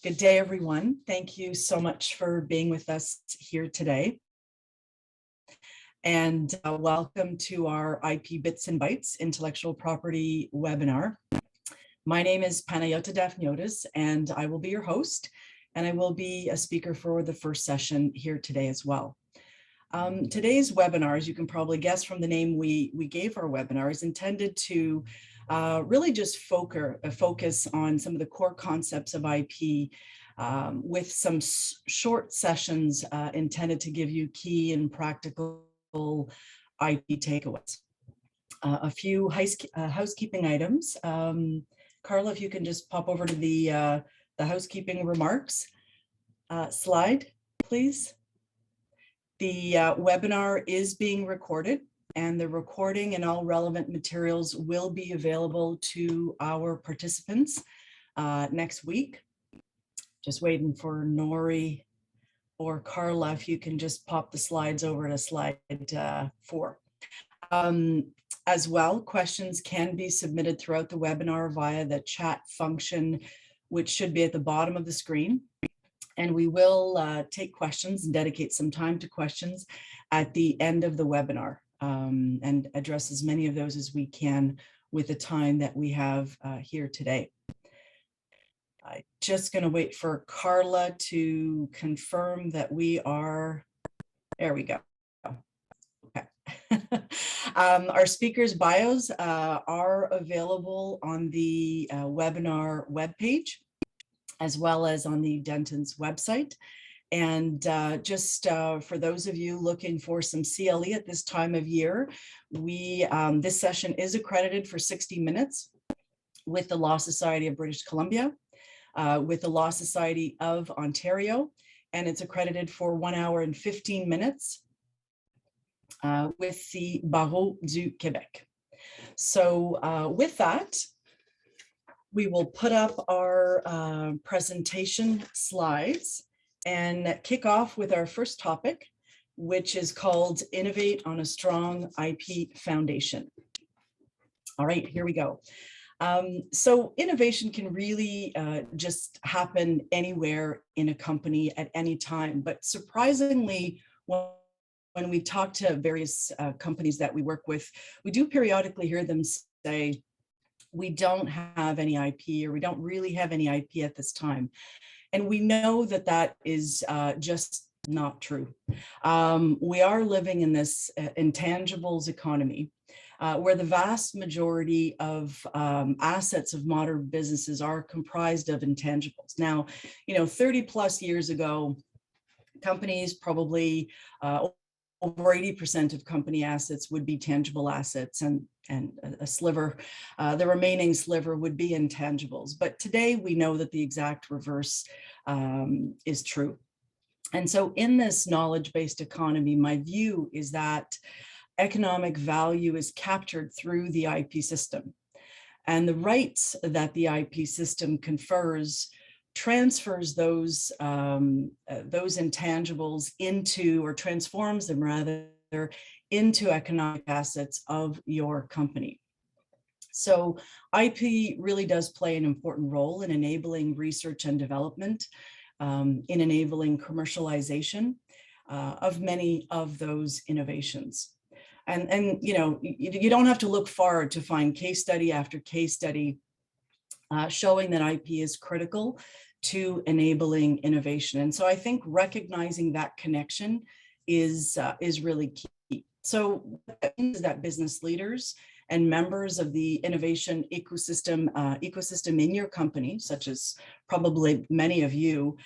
Good day, everyone. Thank you so much for being with us here today. And welcome to our IP Bits and Bytes intellectual property webinar. My name is Panayota Daphniotis, and I will be your host, and I will be a speaker for the first session here today as well. Today's webinar, as you can probably guess from the name we gave our webinar, is intended to really just focus on some of the core concepts of IP with some short sessions intended to give you key and practical IP takeaways. A few housekeeping items. Carla, if you can just pop over to the housekeeping remarks slide, please. The webinar is being recorded, and the recording and all relevant materials will be available to our participants next week. Just waiting for Nori or Carla, if you can just pop the slides over to slide 4. As well, questions can be submitted throughout the webinar via the chat function, which should be at the bottom of the screen. And we will take questions and dedicate some time to questions at the end of the webinar and address as many of those as we can with the time that we have here today. I'm just going to wait for Carla to confirm that we are, there we go. Okay. Our speakers' bios are available on the webinar webpage, as well as on the Dentons website. And just for those of you looking for some CLE at this time of year, this session is accredited for 60 minutes with the Law Society of British Columbia, with the Law Society of Ontario, and it's accredited for 1 hour and 15 minutes with the Barreau du Québec. So with that, we will put up our presentation slides and kick off with our first topic, which is called Innovate on a Strong IP Foundation. All right, here we go. So innovation can really just happen anywhere in a company at any time, but surprisingly, when we talk to various companies that we work with, we do periodically hear them say, we don't have any IP, or we don't really have any IP at this time. And we know that that is just not true. We are living in this intangibles economy where the vast majority of assets of modern businesses are comprised of intangibles. Now, 30 plus years ago, companies probably over 80% of company assets would be tangible assets, and a sliver, the remaining sliver would be intangibles. But today we know that the exact reverse is true. And so in this knowledge-based economy, my view is that economic value is captured through the IP system. And the rights that the IP system confers transfers those intangibles into, or transforms them rather, into economic assets of your company. So IP really does play an important role in enabling research and development, in enabling commercialization of many of those innovations. And you don't have to look far to find case study after case study showing that IP is critical to enabling innovation. And so I think recognizing that connection is really key. So that means that business leaders and members of the innovation ecosystem in your company, such as probably many of you,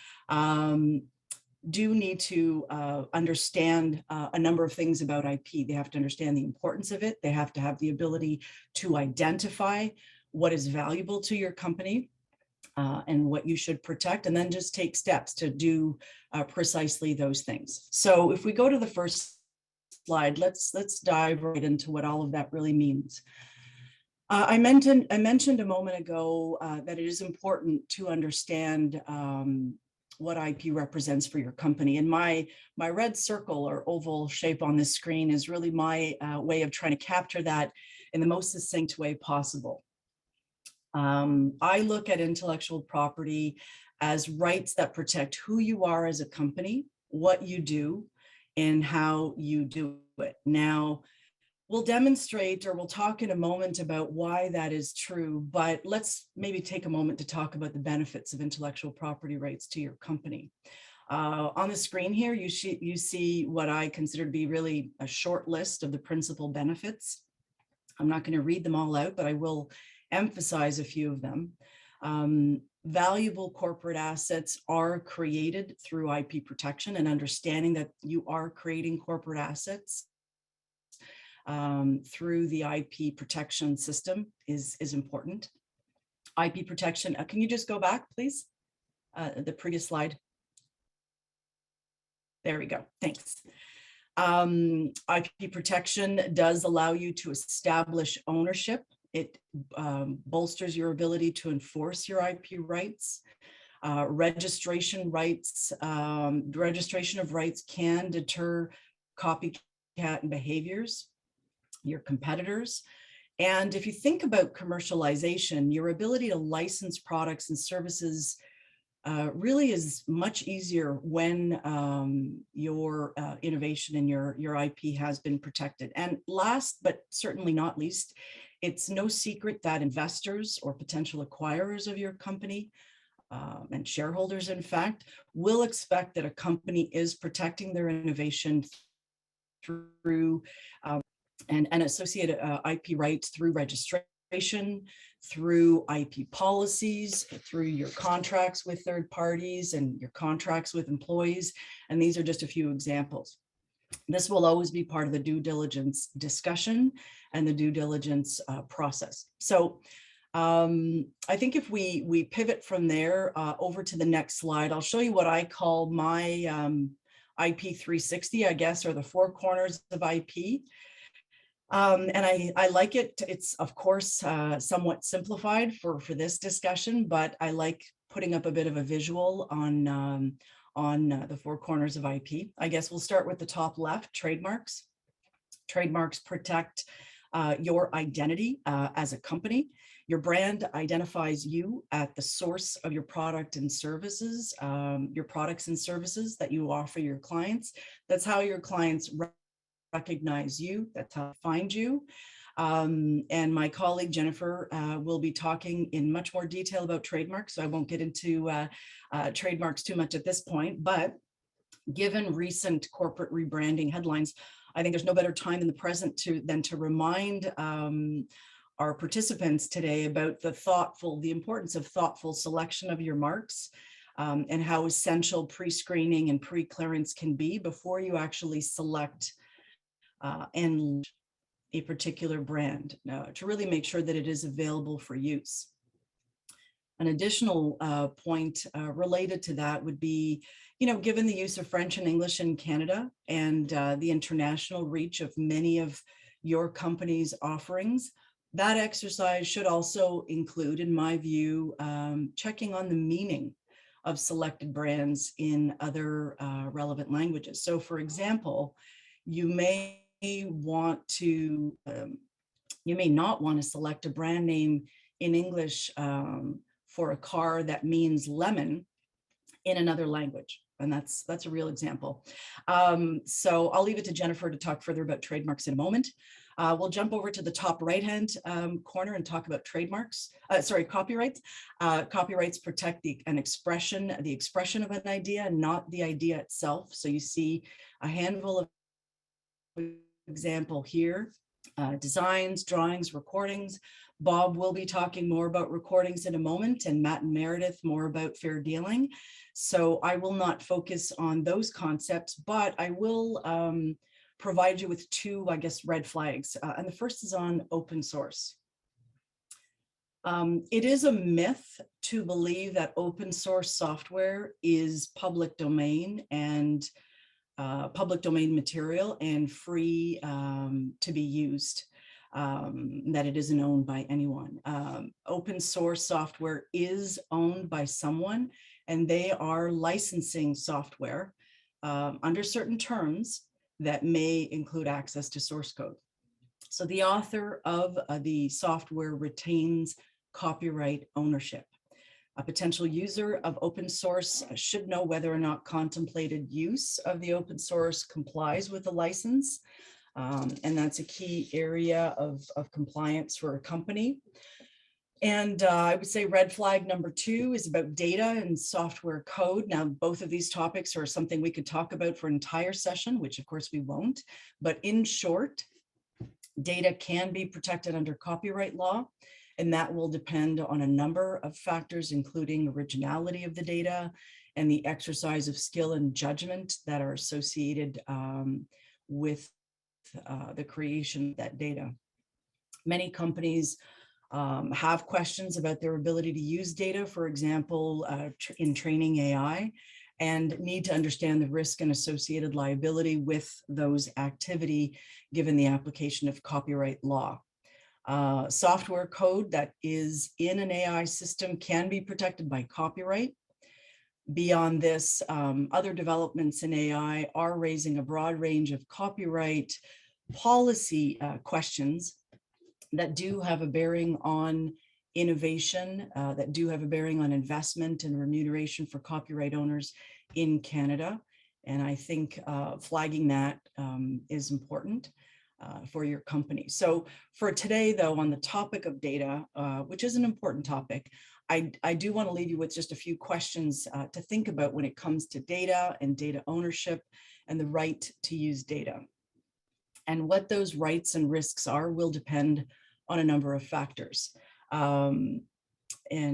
do need to understand a number of things about IP. They have to understand the importance of it. They have to have the ability to identify what is valuable to your company and what you should protect, and then just take steps to do precisely those things. So if we go to the first slide, let's dive right into what all of that really means. I mentioned a moment ago that it is important to understand what IP represents for your company. And my red circle or oval shape on this screen is really my way of trying to capture that in the most succinct way possible. I look at intellectual property as rights that protect who you are as a company, what you do, and how you do it. Now, we'll demonstrate, or we'll talk in a moment about why that is true, but let's maybe take a moment to talk about the benefits of intellectual property rights to your company. On the screen here, you see what I consider to be really a short list of the principal benefits. I'm not going to read them all out, but I will emphasize a few of them. Valuable corporate assets are created through IP protection, and understanding that you are creating corporate assets through the IP protection system is important. IP protection, can you just go back, please? The previous slide. There we go, thanks. IP protection does allow you to establish ownership. It bolsters your ability to enforce your IP rights. Registration of rights can deter copycat behaviors, your competitors. And if you think about commercialization, your ability to license products and services really is much easier when your innovation and your IP has been protected. And last, but certainly not least, it's no secret that investors or potential acquirers of your company and shareholders, in fact, will expect that a company is protecting their innovation through and associated IP rights through registration, through IP policies, through your contracts with third parties and your contracts with employees. And these are just a few examples. This will always be part of the due diligence discussion and the due diligence process. So I think if we pivot from there over to the next slide, I'll show you what I call my IP 360, I guess, or the four corners of IP. And I like it. It's, of course, somewhat simplified for this discussion, but I like putting up a bit of a visual on the four corners of IP. I guess we'll start with the top left, trademarks. Trademarks protect your identity as a company. Your brand identifies you at the source of your product and services, your products and services that you offer your clients. That's how your clients recognize you, that's how they find you. And my colleague Jennifer will be talking in much more detail about trademarks, so I won't get into trademarks too much at this point, but given recent corporate rebranding headlines, I think there's no better time in the present than to remind our participants today about the importance of thoughtful selection of your marks, and how essential pre-screening and pre-clearance can be before you actually select and a particular brand to really make sure that it is available for use. An additional point related to that would be, given the use of French and English in Canada and the international reach of many of your company's offerings, that exercise should also include, in my view, checking on the meaning of selected brands in other relevant languages. So, for example, you may want to, you may not want to select a brand name in English for a car that means lemon in another language. And that's a real example. So I'll leave it to Jennifer to talk further about trademarks in a moment. We'll jump over to the top right-hand corner and talk about copyrights. Copyrights protect the expression of an idea, not the idea itself. So you see a handful of example here, designs, drawings, recordings. Bob will be talking more about recordings in a moment, and Matt and Meredith more about fair dealing. So I will not focus on those concepts, but I will provide you with two, I guess, red flags. And the first is on open source. It is a myth to believe that open source software is public domain and public domain material and free to be used, that it isn't owned by anyone. Open source software is owned by someone, and they are licensing software under certain terms that may include access to source code. So the author of the software retains copyright ownership. A potential user of open source should know whether or not contemplated use of the open source complies with the license. And that's a key area of compliance for a company. And I would say red flag number 2 is about data and software code. Now, both of these topics are something we could talk about for an entire session, which of course we won't. But in short, data can be protected under copyright law, and that will depend on a number of factors, including originality of the data and the exercise of skill and judgment that are associated with the creation of that data. Many companies have questions about their ability to use data, for example, in training AI, and need to understand the risk and associated liability with those activity given the application of copyright law. Software code that is in an AI system can be protected by copyright. Beyond this, other developments in AI are raising a broad range of copyright policy questions that do have a bearing on innovation, that do have a bearing on investment and remuneration for copyright owners in Canada. And I think flagging that is important for your company. So for today, though, on the topic of data, which is an important topic, I do want to leave you with just a few questions to think about when it comes to data and data ownership and the right to use data. And what those rights and risks are will depend on a number of factors. And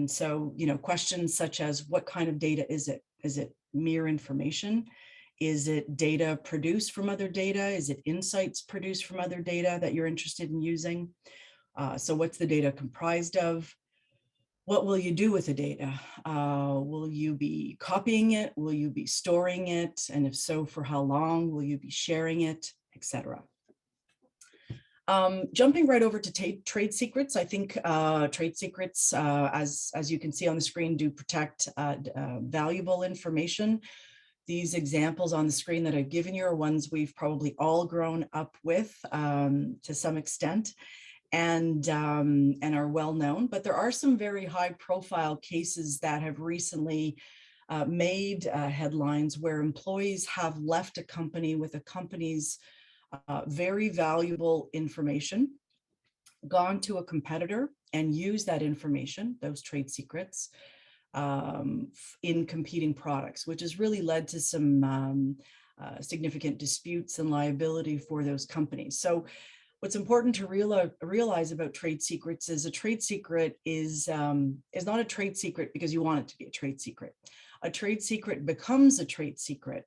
so, questions such as what kind of data is it? Is it mere information? Is it data produced from other data? Is it insights produced from other data that you're interested in using? So what's the data comprised of? What will you do with the data? Will you be copying it? Will you be storing it? And if so, for how long? Will you be sharing it, etc.? Jumping right over to trade secrets, I think trade secrets, as you can see on the screen, do protect valuable information. These examples on the screen that I've given you are ones we've probably all grown up with to some extent, and are well known. But there are some very high profile cases that have recently made headlines where employees have left a company with a company's very valuable information, gone to a competitor and used that information, those trade secrets, in competing products, which has really led to some significant disputes and liability for those companies. So what's important to realize about trade secrets is a trade secret is not a trade secret because you want it to be a trade secret. A trade secret becomes a trade secret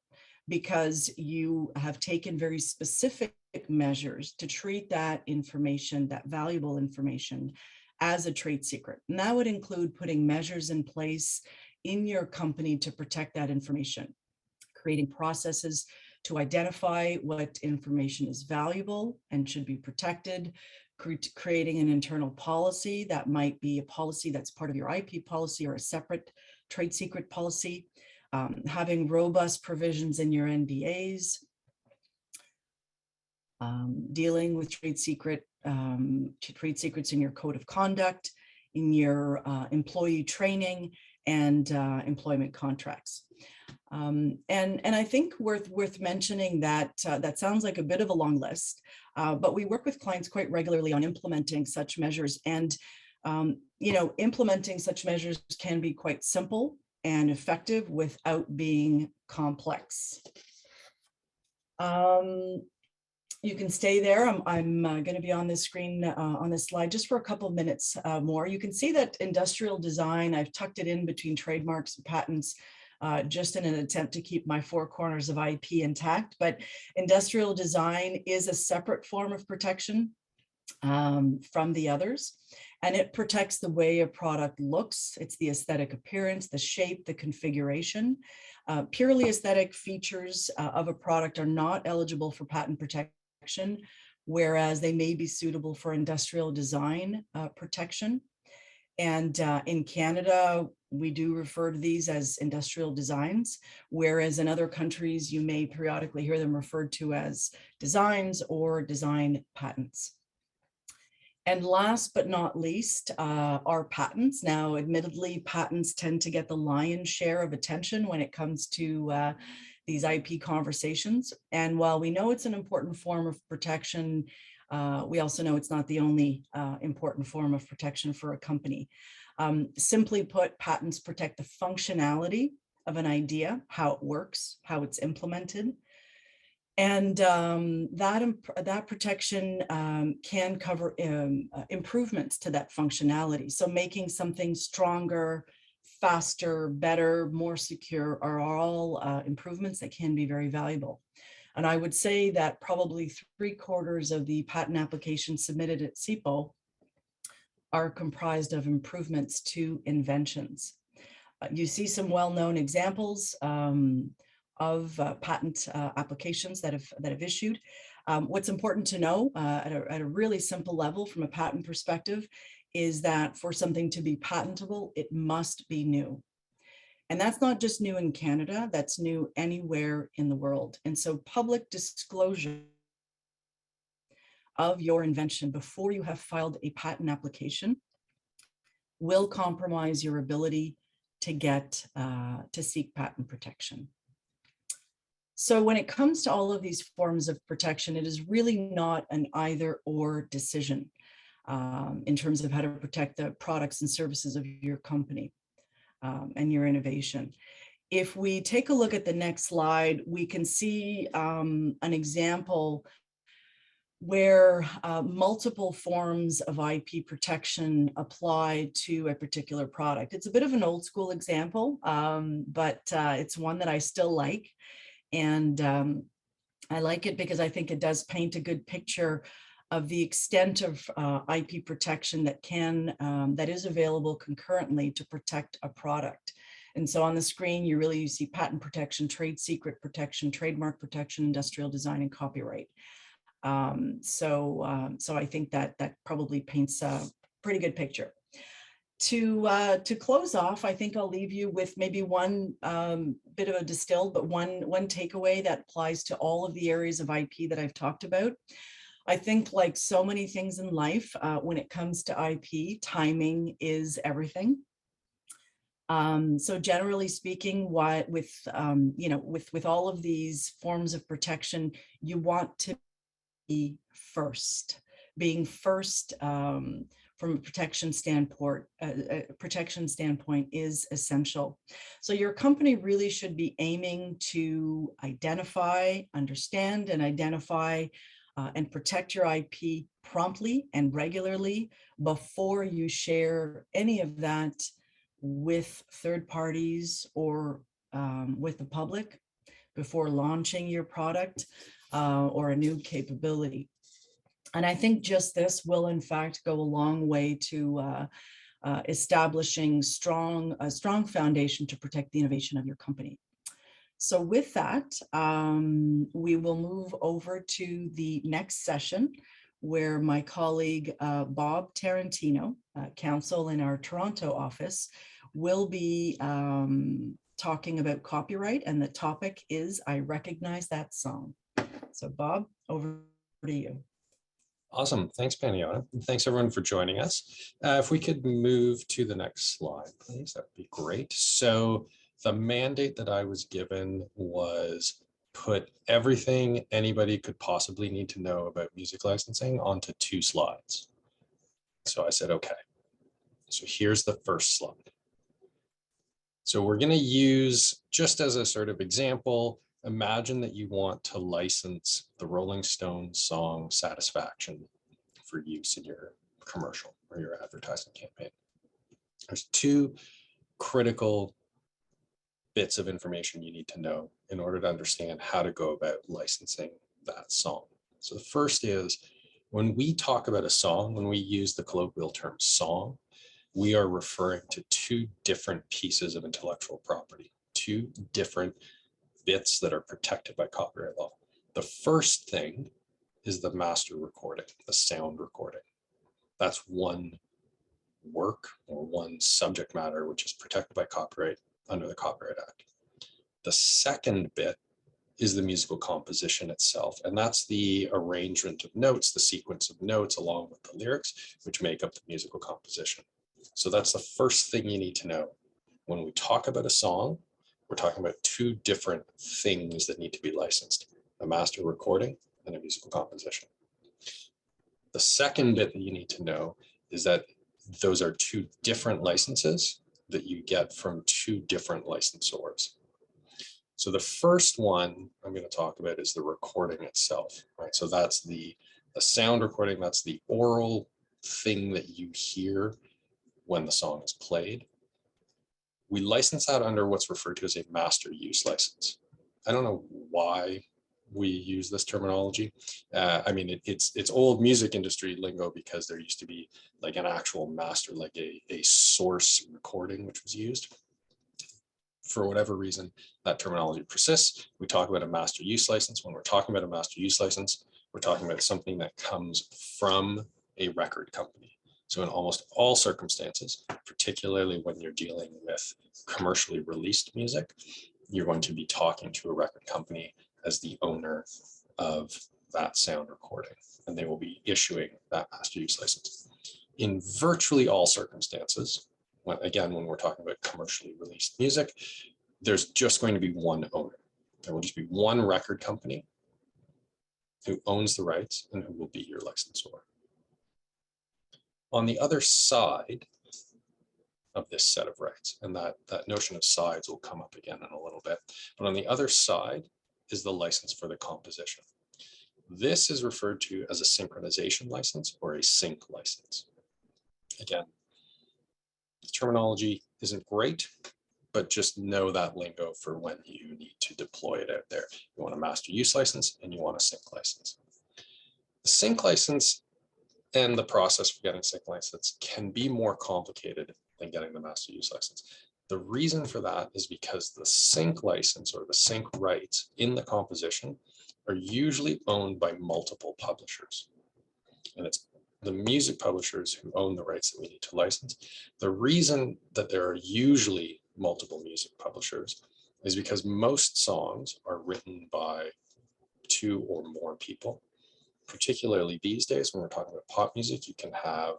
because you have taken very specific measures to treat that information, that valuable information, as a trade secret. And that would include putting measures in place in your company to protect that information, creating processes to identify what information is valuable and should be protected, creating an internal policy that might be a policy that's part of your IP policy or a separate trade secret policy, having robust provisions in your NDAs, dealing with trade secrets in your code of conduct, in your employee training and employment contracts. And I think worth mentioning that that sounds like a bit of a long list, but we work with clients quite regularly on implementing such measures. And implementing such measures can be quite simple and effective without being complex. You can stay there. I'm going to be on this screen on this slide just for a couple of minutes more. You can see that industrial design, I've tucked it in between trademarks and patents just in an attempt to keep my four corners of IP intact. But industrial design is a separate form of protection from the others, and it protects the way a product looks. It's the aesthetic appearance, the shape, the configuration. Purely aesthetic features of a product are not eligible for patent protection, whereas they may be suitable for industrial design protection. And in Canada, we do refer to these as industrial designs, whereas in other countries, you may periodically hear them referred to as designs or design patents. And last but not least are patents. Now, admittedly, patents tend to get the lion's share of attention when it comes to these IP conversations. And while we know it's an important form of protection, we also know it's not the only important form of protection for a company. Simply put, patents protect the functionality of an idea, how it works, how it's implemented. And that protection can cover improvements to that functionality. So making something stronger, faster, better, more secure are all improvements that can be very valuable. And I would say that probably 3/4 of the patent applications submitted at CIPO are comprised of improvements to inventions. You see some well-known examples of patent applications that have issued. What's important to know at a really simple level from a patent perspective is that for something to be patentable, it must be new. And that's not just new in Canada, that's new anywhere in the world. And so public disclosure of your invention before you have filed a patent application will compromise your ability to get to seek patent protection. So when it comes to all of these forms of protection, it is really not an either or decision in terms of how to protect the products and services of your company and your innovation. If we take a look at the next slide, we can see an example where multiple forms of IP protection apply to a particular product. It's a bit of an old school example, but it's one that I still like. And I like it because I think it does paint a good picture of the extent of IP protection that is available concurrently to protect a product. And so on the screen, you see patent protection, trade secret protection, trademark protection, industrial design, and copyright. So I think that probably paints a pretty good picture. To close off, I think I'll leave you with maybe one bit of a distilled, but one takeaway that applies to all of the areas of IP that I've talked about. I think, like so many things in life, when it comes to IP, timing is everything. So generally speaking, with all of these forms of protection, you want to be first. Being first from a protection standpoint is essential. So your company really should be aiming to identify, understand, and identify and protect your IP promptly and regularly before you share any of that with third parties or with the public, before launching your product or a new capability. And I think just this will, in fact, go a long way to establishing a strong foundation to protect the innovation of your company. So with that, we will move over to the next session, where my colleague Bob Tarantino, counsel in our Toronto office, will be talking about copyright, and the topic is I Recognize That Song. So Bob, over to you. Awesome. Thanks, Paniota. And thanks, everyone, for joining us. If we could move to the next slide, please, that would be great. So the mandate that I was given was put everything anybody could possibly need to know about music licensing onto 2 slides. So I said, okay. So here's the first slide. So we're going to use, just as a sort of example, imagine that you want to license the Rolling Stones song Satisfaction for use in your commercial or your advertising campaign. There's 2 critical bits of information you need to know in order to understand how to go about licensing that song. So the first is, when we talk about a song, when we use the colloquial term song, we are referring to 2 different pieces of intellectual property, 2 different bits that are protected by copyright law. The first thing is the master recording, the sound recording. That's one work or one subject matter which is protected by copyright under the Copyright Act. The second bit is the musical composition itself. And that's the arrangement of notes, the sequence of notes along with the lyrics, which make up the musical composition. So that's the first thing you need to know. When we talk about a song, we're talking about two different things that need to be licensed: a master recording and a musical composition. The second bit that you need to know is that those are two different licenses that you get from two different licensors. So the first one I'm going to talk about is the recording itself, right? So that's the sound recording, that's the oral thing that you hear when the song is played. We license that under what's referred to as a master use license. I don't know why we use this terminology. I mean, it's old music industry lingo, because there used to be like an actual master, like a source recording, which was used. For whatever reason, that terminology persists. We talk about a master use license. When we're talking about a master use license, we're talking about something that comes from a record company. So in almost all circumstances, particularly when you're dealing with commercially released music, you're going to be talking to a record company as the owner of that sound recording, and they will be issuing that master use license. In virtually all circumstances, when we're talking about commercially released music, there's just going to be one owner. There will just be one record company who owns the rights and who will be your licensor. On the other side of this set of rights, and that notion of sides will come up again in a little bit, but on the other side is the license for the composition. This is referred to as a synchronization license or a sync license. Again, the terminology isn't great, but just know that lingo for when you need to deploy it out there. You want a master use license and you want a sync license. The sync license and the process for getting sync license can be more complicated than getting the master use license. The reason for that is because the sync license or the sync rights in the composition are usually owned by multiple publishers. And it's the music publishers who own the rights that we need to license. The reason that there are usually multiple music publishers is because most songs are written by two or more people. Particularly these days, when we're talking about pop music, you can have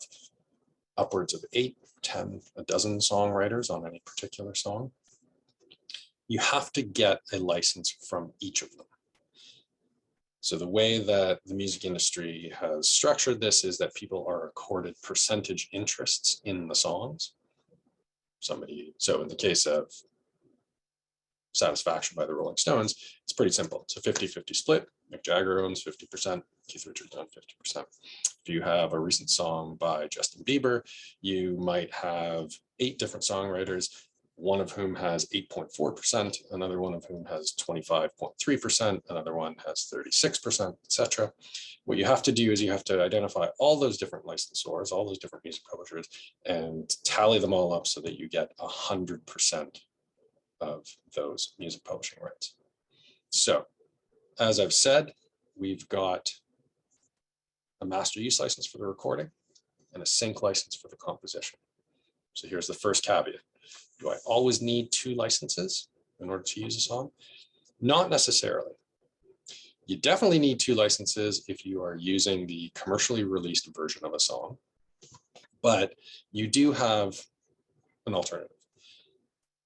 upwards of 8, 10, a dozen songwriters on any particular song. You have to get a license from each of them. So the way that the music industry has structured this is that people are accorded percentage interests in the songs. So in the case of Satisfaction by the Rolling Stones, it's pretty simple. It's a 50-50 split. Mick Jagger owns 50%, Keith Richards owns 50%. If you have a recent song by Justin Bieber, you might have 8 different songwriters, one of whom has 8.4%, another one of whom has 25.3%, another one has 36%, etc. What you have to do is you have to identify all those different licensors, all those different music publishers, and tally them all up so that you get 100% of those music publishing rights. So, as I've said, we've got a master use license for the recording and a sync license for the composition. So here's the first caveat. Do I always need 2 licenses in order to use a song? Not necessarily. You definitely need 2 licenses if you are using the commercially released version of a song, but you do have an alternative.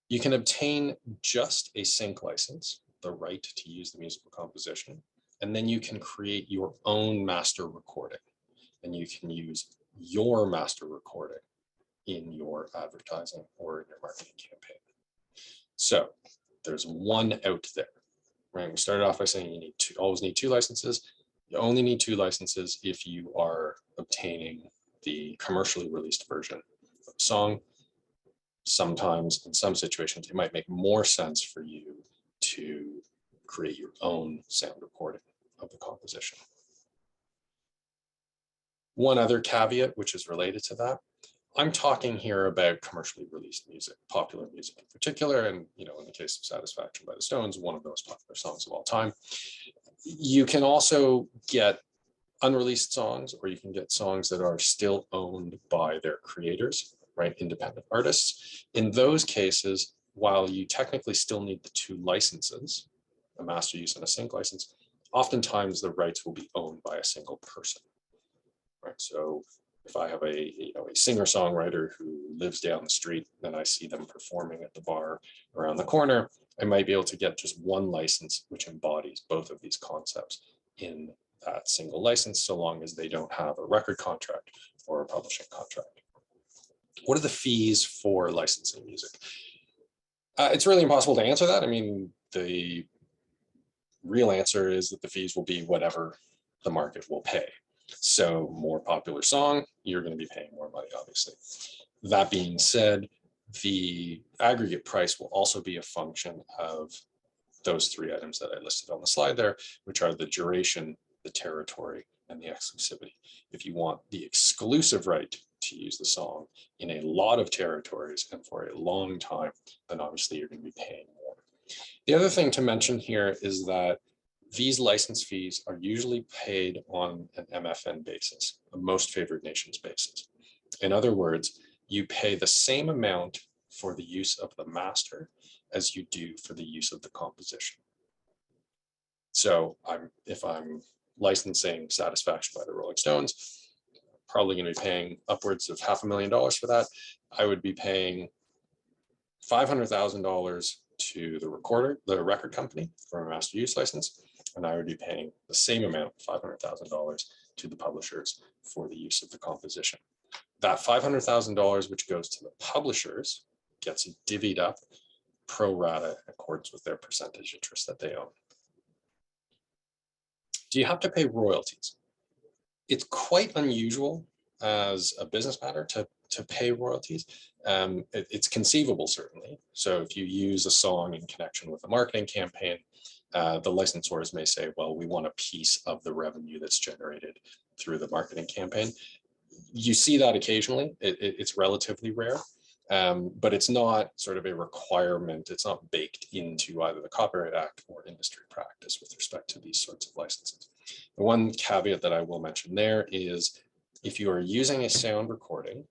You can obtain just a sync license, the right to use the musical composition, and then you can create your own master recording, and you can use your master recording in your advertising or in your marketing campaign. So there's one out there, right? We started off by saying you always need 2 licenses. You only need 2 licenses if you are obtaining the commercially released version of a song. Sometimes, in some situations, it might make more sense for you to create your own sound recording of the composition. One other caveat, which is related to that, I'm talking here about commercially released music, popular music in particular, and in the case of Satisfaction by the Stones, one of those popular songs of all time. You can also get unreleased songs, or you can get songs that are still owned by their creators, right? Independent artists. In those cases, while you technically still need the 2 licenses, a master use and a sync license, oftentimes the rights will be owned by a single person, right? So if I have a singer-songwriter who lives down the street and I see them performing at the bar around the corner, I might be able to get just one license which embodies both of these concepts in that single license, so long as they don't have a record contract or a publishing contract. What are the fees for licensing music? It's really impossible to answer that. I mean, the real answer is that the fees will be whatever the market will pay. So more popular song, you're going to be paying more money, obviously. That being said, the aggregate price will also be a function of those three items that I listed on the slide there, which are the duration, the territory, and the exclusivity. If you want the exclusive right to use the song in a lot of territories and for a long time, then obviously you're going to be paying more. The other thing to mention here is that these license fees are usually paid on an MFN basis, a most favored nations basis. In other words, you pay the same amount for the use of the master as you do for the use of the composition. So if I'm licensing Satisfaction by the Rolling Stones, probably going to be paying upwards of $500,000 for that. I would be paying $500,000 to the record company for a master use license, and I would be paying the same amount, $500,000, to the publishers for the use of the composition. That $500,000 which goes to the publishers gets divvied up pro rata in accordance with their percentage interest that they own. Do you have to pay royalties? It's quite unusual as a business matter to pay royalties. It's conceivable, certainly. So if you use a song in connection with a marketing campaign, the licensors may say, well, we want a piece of the revenue that's generated through the marketing campaign. You see that occasionally. It's relatively rare, but it's not sort of a requirement. It's not baked into either the Copyright Act or industry practice with respect to these sorts of licenses. The one caveat that I will mention there is if you are using a sound recording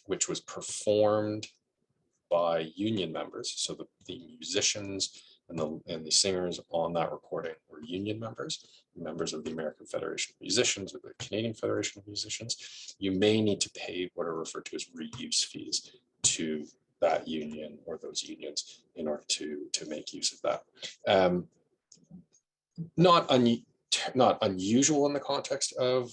which was performed by union members, so the musicians and the singers on that recording were union members of the American Federation of Musicians or the Canadian Federation of Musicians, you may need to pay what are referred to as reuse fees to that union or those unions in order to make use of that. Not unusual in the context of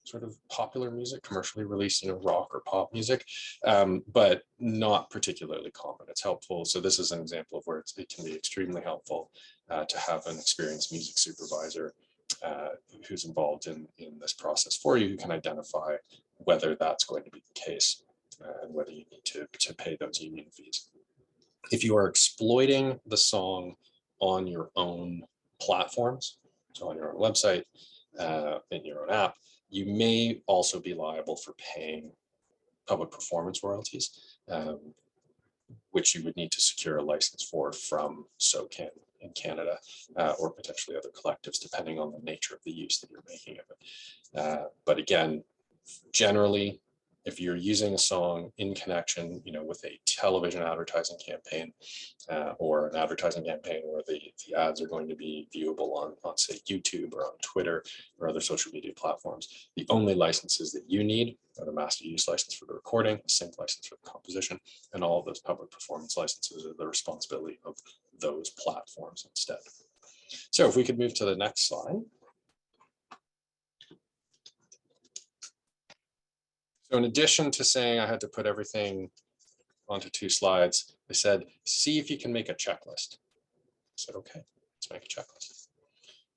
sort of popular music, commercially released, rock or pop music, but not particularly common. It's helpful. So this is an example of where it can be extremely helpful to have an experienced music supervisor who's involved in this process for you, who can identify whether that's going to be the case and whether you need to pay those union fees. If you are exploiting the song on your own platforms, so on your own website, in your own app, you may also be liable for paying public performance royalties, which you would need to secure a license for from SOCAN in Canada, or potentially other collectives, depending on the nature of the use that you're making of it. But again, generally, if you're using a song in connection, with a television advertising campaign or an advertising campaign where the ads are going to be viewable on say YouTube or on Twitter or other social media platforms, the only licenses that you need are the master use license for the recording, a sync license for the composition, and all of those public performance licenses are the responsibility of those platforms instead. So if we could move to the next slide. So in addition to saying I had to put everything onto 2 slides, I said, see if you can make a checklist. I said, okay, let's make a checklist.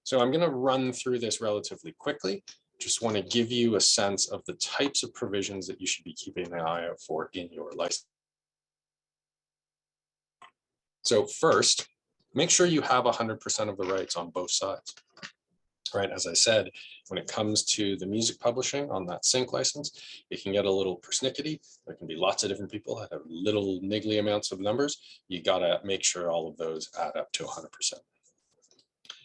So I'm going to run through this relatively quickly. Just want to give you a sense of the types of provisions that you should be keeping an eye out for in your license. So first, make sure you have 100% of the rights on both sides. Right, as I said, when it comes to the music publishing on that sync license, it can get a little persnickety. There can be lots of different people that have little niggly amounts of numbers. You got to make sure all of those add up to 100%.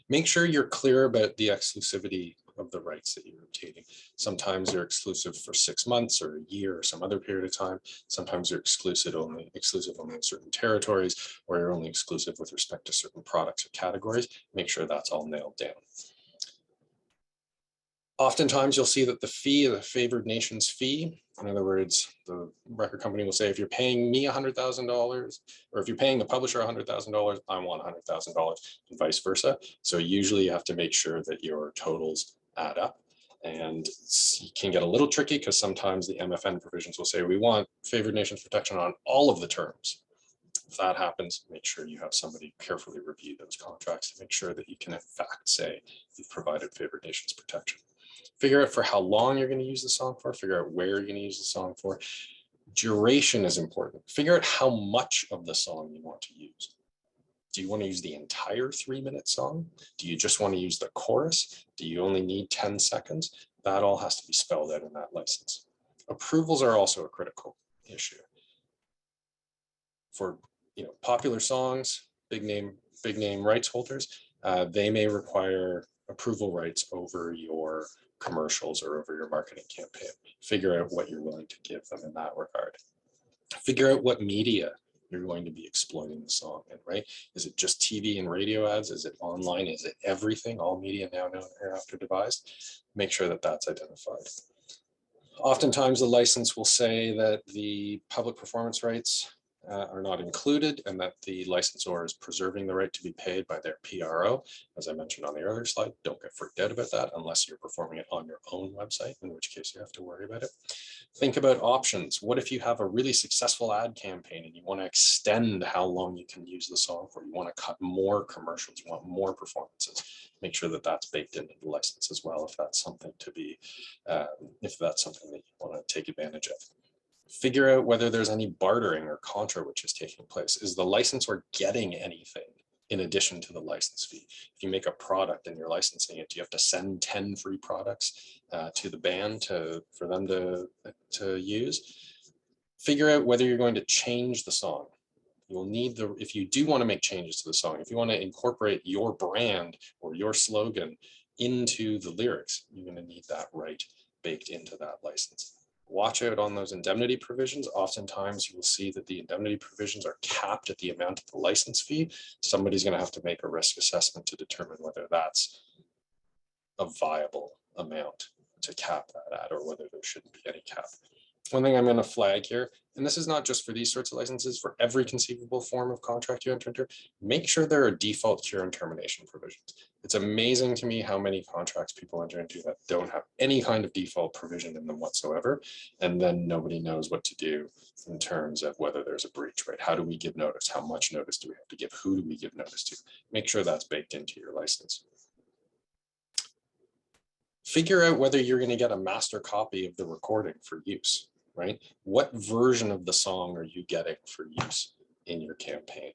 Make sure you're clear about the exclusivity of the rights that you're obtaining. Sometimes they're exclusive for 6 months or a year or some other period of time. Sometimes they're exclusive only in certain territories, or you're only exclusive with respect to certain products or categories. Make sure that's all nailed down. Oftentimes you'll see that the fee, the favored nation's fee, in other words, the record company will say, if you're paying me $100,000, or if you're paying the publisher $100,000, I want $100,000, and vice versa. So usually you have to make sure that your totals add up. And it can get a little tricky because sometimes the MFN provisions will say, we want favored nations protection on all of the terms. If that happens, make sure you have somebody carefully review those contracts to make sure that you can in fact say you've provided favored nations protection. Figure out for how long you're going to use the song for, figure out where you're going to use the song for. Duration is important. Figure out how much of the song you want to use. Do you want to use the entire 3-minute song? Do you just want to use the chorus? Do you only need 10 seconds? That all has to be spelled out in that license. Approvals are also a critical issue. For popular songs, big name rights holders, they may require approval rights over your commercials or over your marketing campaign. Figure out what you're willing to give them in that regard. Figure out what media you're going to be exploiting the song in, right? Is it just TV and radio ads? Is it online? Is it everything? All media now known hereafter devised? Make sure that that's identified. Oftentimes the license will say that the public performance rights are not included and that the licensor is preserving the right to be paid by their PRO. As I mentioned on the earlier slide, don't get freaked out about that unless you're performing it on your own website, in which case you have to worry about it. Think about options. What if you have a really successful ad campaign and you want to extend how long you can use the song for? You want to cut more commercials, you want more performances. Make sure that that's baked into the license as well if that's something to be, if that's something that you want to take advantage of. Figure out whether there's any bartering or contra which is taking place. Is the licensor getting anything in addition to the license fee? If you make a product and you're licensing it, do you have to send 10 free products to the band for them to use? Figure out whether you're going to change the song. You'll need if you do want to make changes to the song, if you want to incorporate your brand or your slogan into the lyrics, you're going to need that right baked into that license. Watch out on those indemnity provisions. Oftentimes you will see that the indemnity provisions are capped at the amount of the license fee. Somebody's going to have to make a risk assessment to determine whether that's a viable amount to cap that at, or whether there shouldn't be any cap. One thing I'm going to flag here, and this is not just for these sorts of licenses, for every conceivable form of contract you enter into, make sure there are default cure and termination provisions. It's amazing to me how many contracts people enter into that don't have any kind of default provision in them whatsoever, and then nobody knows what to do in terms of whether there's a breach, right? How do we give notice? How much notice do we have to give? Who do we give notice to? Make sure that's baked into your license. Figure out whether you're going to get a master copy of the recording for use. Right? What version of the song are you getting for use in your campaign?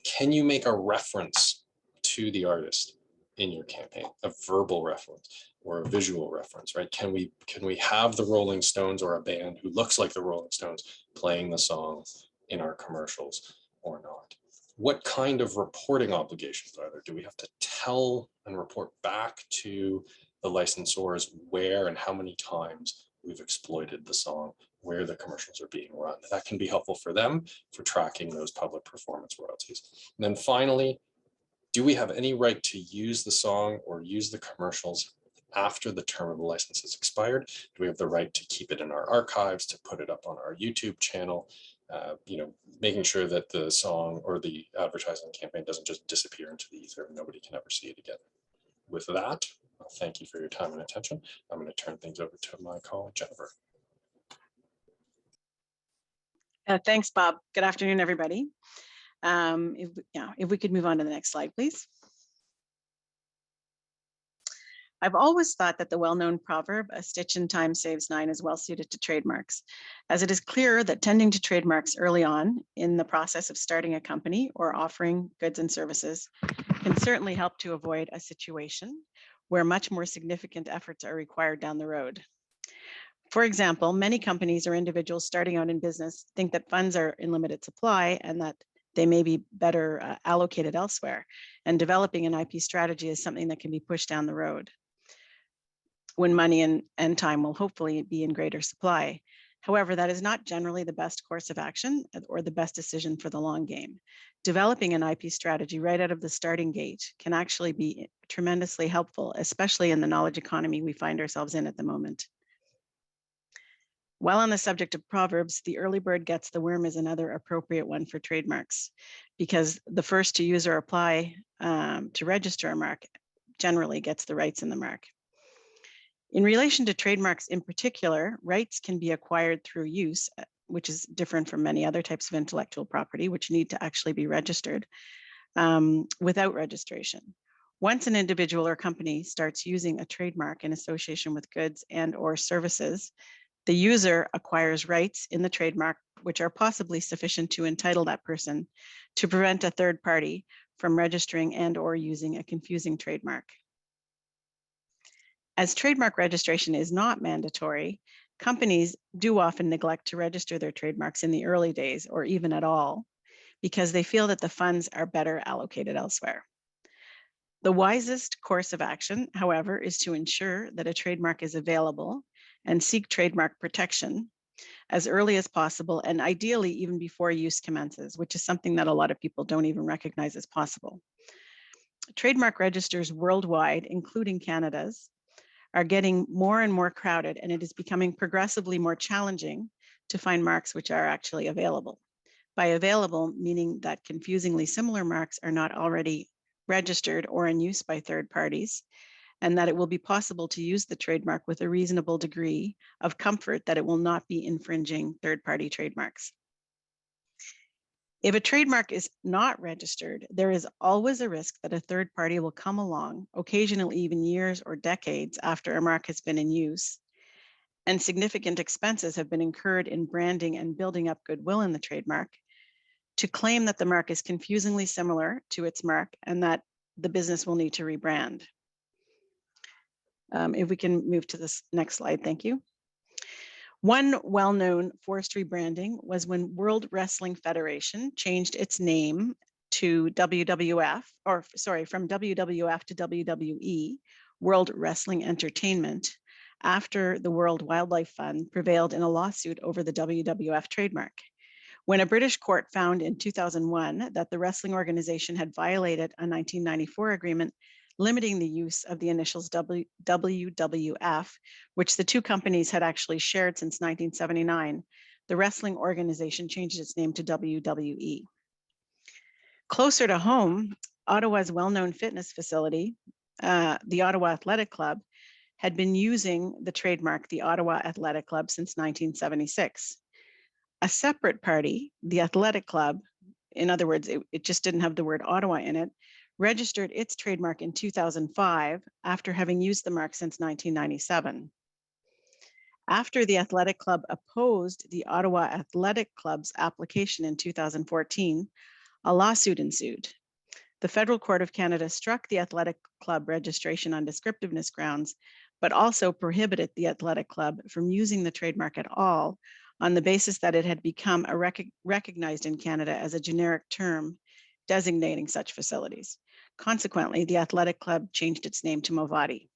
Can you make a reference to the artist in your campaign, a verbal reference or a visual reference, right? Can we have the Rolling Stones or a band who looks like the Rolling Stones playing the song in our commercials or not? What kind of reporting obligations are there? Do we have to tell and report back to the licensors where and how many times we've exploited the song, where the commercials are being run? That can be helpful for them for tracking those public performance royalties. And then finally, do we have any right to use the song or use the commercials after the term of the license is expired? Do we have the right to keep it in our archives, to put it up on our YouTube channel? Making sure that the song or the advertising campaign doesn't just disappear into the ether and nobody can ever see it again. With that, thank you for your time and attention. I'm going to turn things over to my colleague, Jennifer. Thanks, Bob. Good afternoon, everybody. If we could move on to the next slide, please. I've always thought that the well-known proverb, "a stitch in time saves 9," is well suited to trademarks, as it is clear that tending to trademarks early on in the process of starting a company or offering goods and services can certainly help to avoid a situation where much more significant efforts are required down the road. For example, many companies or individuals starting out in business think that funds are in limited supply and that they may be better allocated elsewhere, and developing an IP strategy is something that can be pushed down the road. when money and time will hopefully be in greater supply. However, that is not generally the best course of action or the best decision for the long game. Developing an IP strategy right out of the starting gate can actually be tremendously helpful, especially in the knowledge economy we find ourselves in at the moment. While on the subject of proverbs, the early bird gets the worm is another appropriate one for trademarks, because the first to use or apply to register a mark generally gets the rights in the mark. In relation to trademarks in particular, rights can be acquired through use, which is different from many other types of intellectual property, which need to actually be registered without registration. Once an individual or company starts using a trademark in association with goods and or services, the user acquires rights in the trademark, which are possibly sufficient to entitle that person to prevent a third party from registering and or using a confusing trademark. As trademark registration is not mandatory, companies do often neglect to register their trademarks in the early days or even at all, because they feel that the funds are better allocated elsewhere. The wisest course of action, however, is to ensure that a trademark is available and seek trademark protection as early as possible, and ideally even before use commences, which is something that a lot of people don't even recognize as possible. Trademark registers worldwide, including Canada's, are getting more and more crowded, and it is becoming progressively more challenging to find marks which are actually available. By available, meaning that confusingly similar marks are not already registered or in use by third parties, and that it will be possible to use the trademark with a reasonable degree of comfort that it will not be infringing third-party trademarks. If a trademark is not registered, there is always a risk that a third party will come along, occasionally even years or decades after a mark has been in use, and significant expenses have been incurred in branding and building up goodwill in the trademark, to claim that the mark is confusingly similar to its mark and that the business will need to rebrand. If we can move to this next slide, thank you. One well-known forestry branding was when World Wrestling Federation changed its name to WWF, or sorry, from WWF to WWE, World Wrestling Entertainment, after the World Wildlife Fund prevailed in a lawsuit over the WWF trademark. When a British court found in 2001 that the wrestling organization had violated a 1994 agreement limiting the use of the initials WWF, which the two companies had actually shared since 1979, the wrestling organization changed its name to WWE. Closer to home, Ottawa's well-known fitness facility, the Ottawa Athletic Club, had been using the trademark, the Ottawa Athletic Club, since 1976. A separate party, the Athletic Club, in other words, it just didn't have the word Ottawa in it, registered its trademark in 2005 after having used the mark since 1997. After the Athletic Club opposed the Ottawa Athletic Club's application in 2014, a lawsuit ensued. The Federal Court of Canada struck the Athletic Club registration on descriptiveness grounds, but also prohibited the Athletic Club from using the trademark at all on the basis that it had become recognized in Canada as a generic term designating such facilities. Consequently, the Athletic Club changed its name to Movati.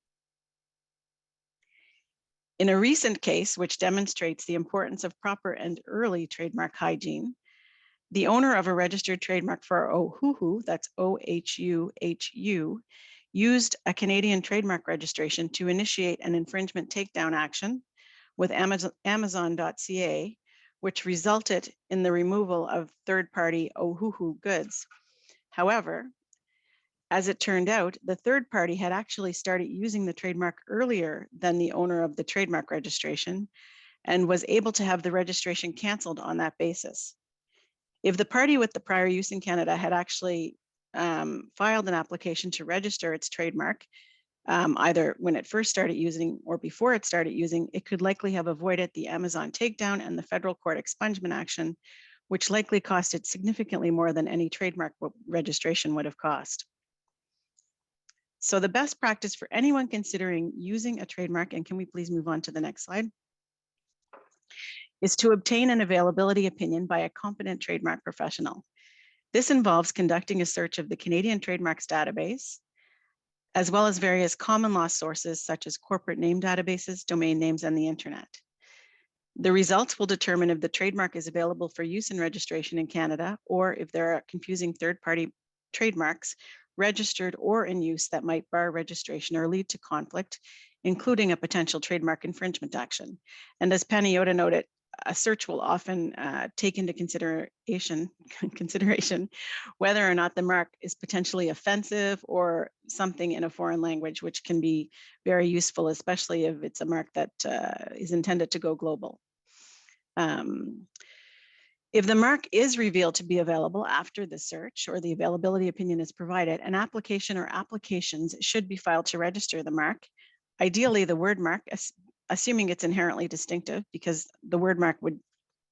In a recent case, which demonstrates the importance of proper and early trademark hygiene, the owner of a registered trademark for Ohuhu, that's O-H-U-H-U, used a Canadian trademark registration to initiate an infringement takedown action with Amazon.ca, which resulted in the removal of third-party Ohuhu goods. However, as it turned out, the third party had actually started using the trademark earlier than the owner of the trademark registration and was able to have the registration canceled on that basis. If the party with the prior use in Canada had actually filed an application to register its trademark, either when it first started using or before it started using, it could likely have avoided the Amazon takedown and the federal court expungement action, which likely cost it significantly more than any trademark registration would have cost. So the best practice for anyone considering using a trademark, and can we please move on to the next slide, is to obtain an availability opinion by a competent trademark professional. This involves conducting a search of the Canadian Trademarks database, as well as various common law sources such as corporate name databases, domain names, and the internet. The results will determine if the trademark is available for use and registration in Canada, or if there are confusing third-party trademarks registered or in use that might bar registration or lead to conflict, including a potential trademark infringement action. And as Panayota noted, a search will often take into consideration whether or not the mark is potentially offensive or something in a foreign language, which can be very useful, especially if it's a mark that is intended to go global. If the mark is revealed to be available after the search or the availability opinion is provided, an application or applications should be filed to register the mark. Ideally, the word mark, assuming it's inherently distinctive, because the word mark would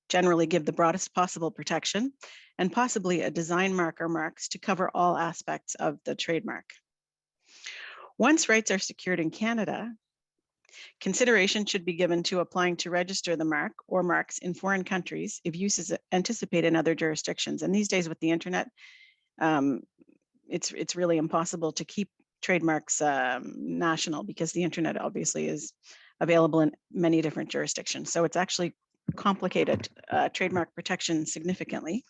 generally give the broadest possible protection, and possibly a design mark or marks to cover all aspects of the trademark. Once rights are secured in Canada, consideration should be given to applying to register the mark or marks in foreign countries if use is anticipated in other jurisdictions. And these days with the internet, it's really impossible to keep trademarks national, because the internet obviously is available in many different jurisdictions. So it's actually complicated trademark protection significantly.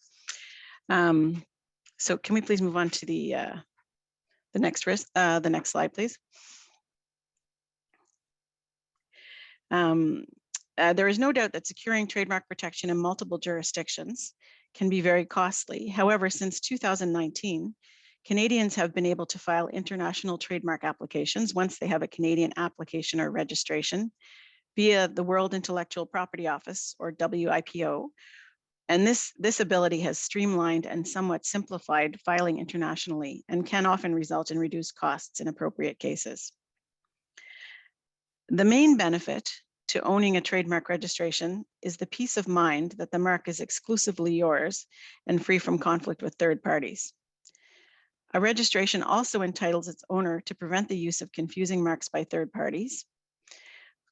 So can we please move on to the next slide, please? There is no doubt that securing trademark protection in multiple jurisdictions can be very costly. However, since 2019, Canadians have been able to file international trademark applications once they have a Canadian application or registration via the World Intellectual Property Office, or WIPO. And this ability has streamlined and somewhat simplified filing internationally and can often result in reduced costs in appropriate cases. The main benefit to owning a trademark registration is the peace of mind that the mark is exclusively yours and free from conflict with third parties. A registration also entitles its owner to prevent the use of confusing marks by third parties.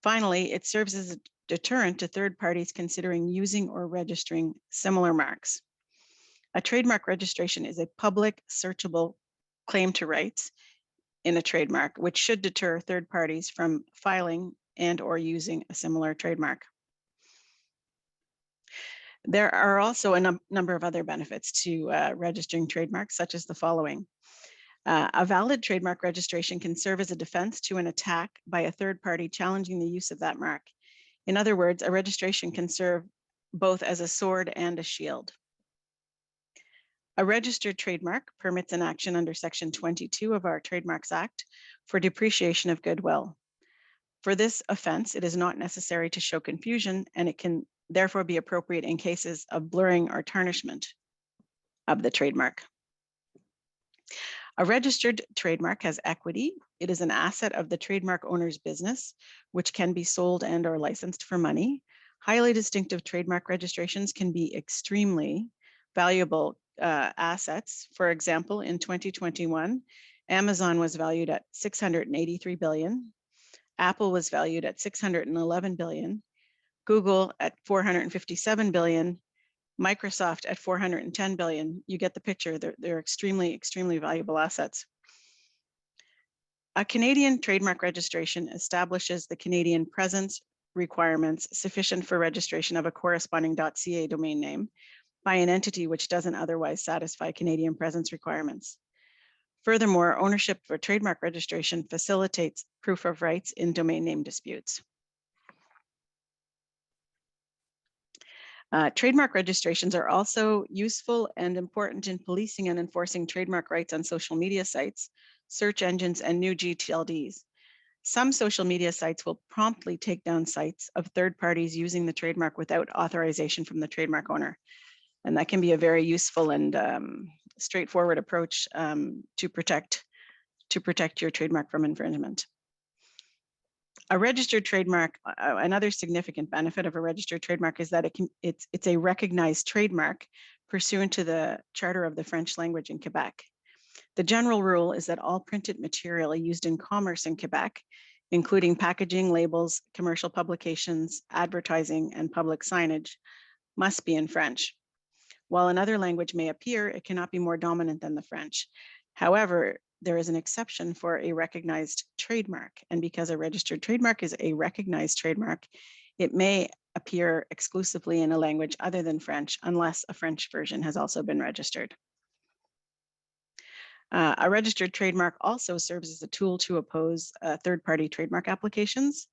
Finally, it serves as a deterrent to third parties considering using or registering similar marks. A trademark registration is a public, searchable claim to rights in a trademark, which should deter third parties from filing and or using a similar trademark. There are also a number of other benefits to registering trademarks, such as the following. A valid trademark registration can serve as a defense to an attack by a third party challenging the use of that mark. In other words, a registration can serve both as a sword and a shield. A registered trademark permits an action under Section 22 of our Trademarks Act for depreciation of goodwill. For this offense, it is not necessary to show confusion, and it can therefore be appropriate in cases of blurring or tarnishment of the trademark. A registered trademark has equity. It is an asset of the trademark owner's business, which can be sold and or licensed for money. Highly distinctive trademark registrations can be extremely valuable assets. For example, in 2021, Amazon was valued at $683 billion. Apple was valued at $611 billion. Google at $457 billion. Microsoft at $410 billion. You get the picture. They're extremely, extremely valuable assets. A Canadian trademark registration establishes the Canadian presence requirements sufficient for registration of a corresponding .ca domain name by an entity which doesn't otherwise satisfy Canadian presence requirements. Furthermore, ownership for trademark registration facilitates proof of rights in domain name disputes. Trademark registrations are also useful and important in policing and enforcing trademark rights on social media sites, search engines, and new GTLDs. Some social media sites will promptly take down sites of third parties using the trademark without authorization from the trademark owner. And that can be a very useful and straightforward approach to protect your trademark from infringement. A registered trademark, another significant benefit of a registered trademark is that it's a recognized trademark pursuant to the Charter of the French language in Quebec. The general rule is that all printed material used in commerce in Quebec, including packaging, labels, commercial publications, advertising, and public signage, must be in French. While another language may appear, it cannot be more dominant than the French. However, there is an exception for a recognized trademark. And because a registered trademark is a recognized trademark, it may appear exclusively in a language other than French, unless a French version has also been registered. A registered trademark also serves as a tool to oppose third-party trademark applications.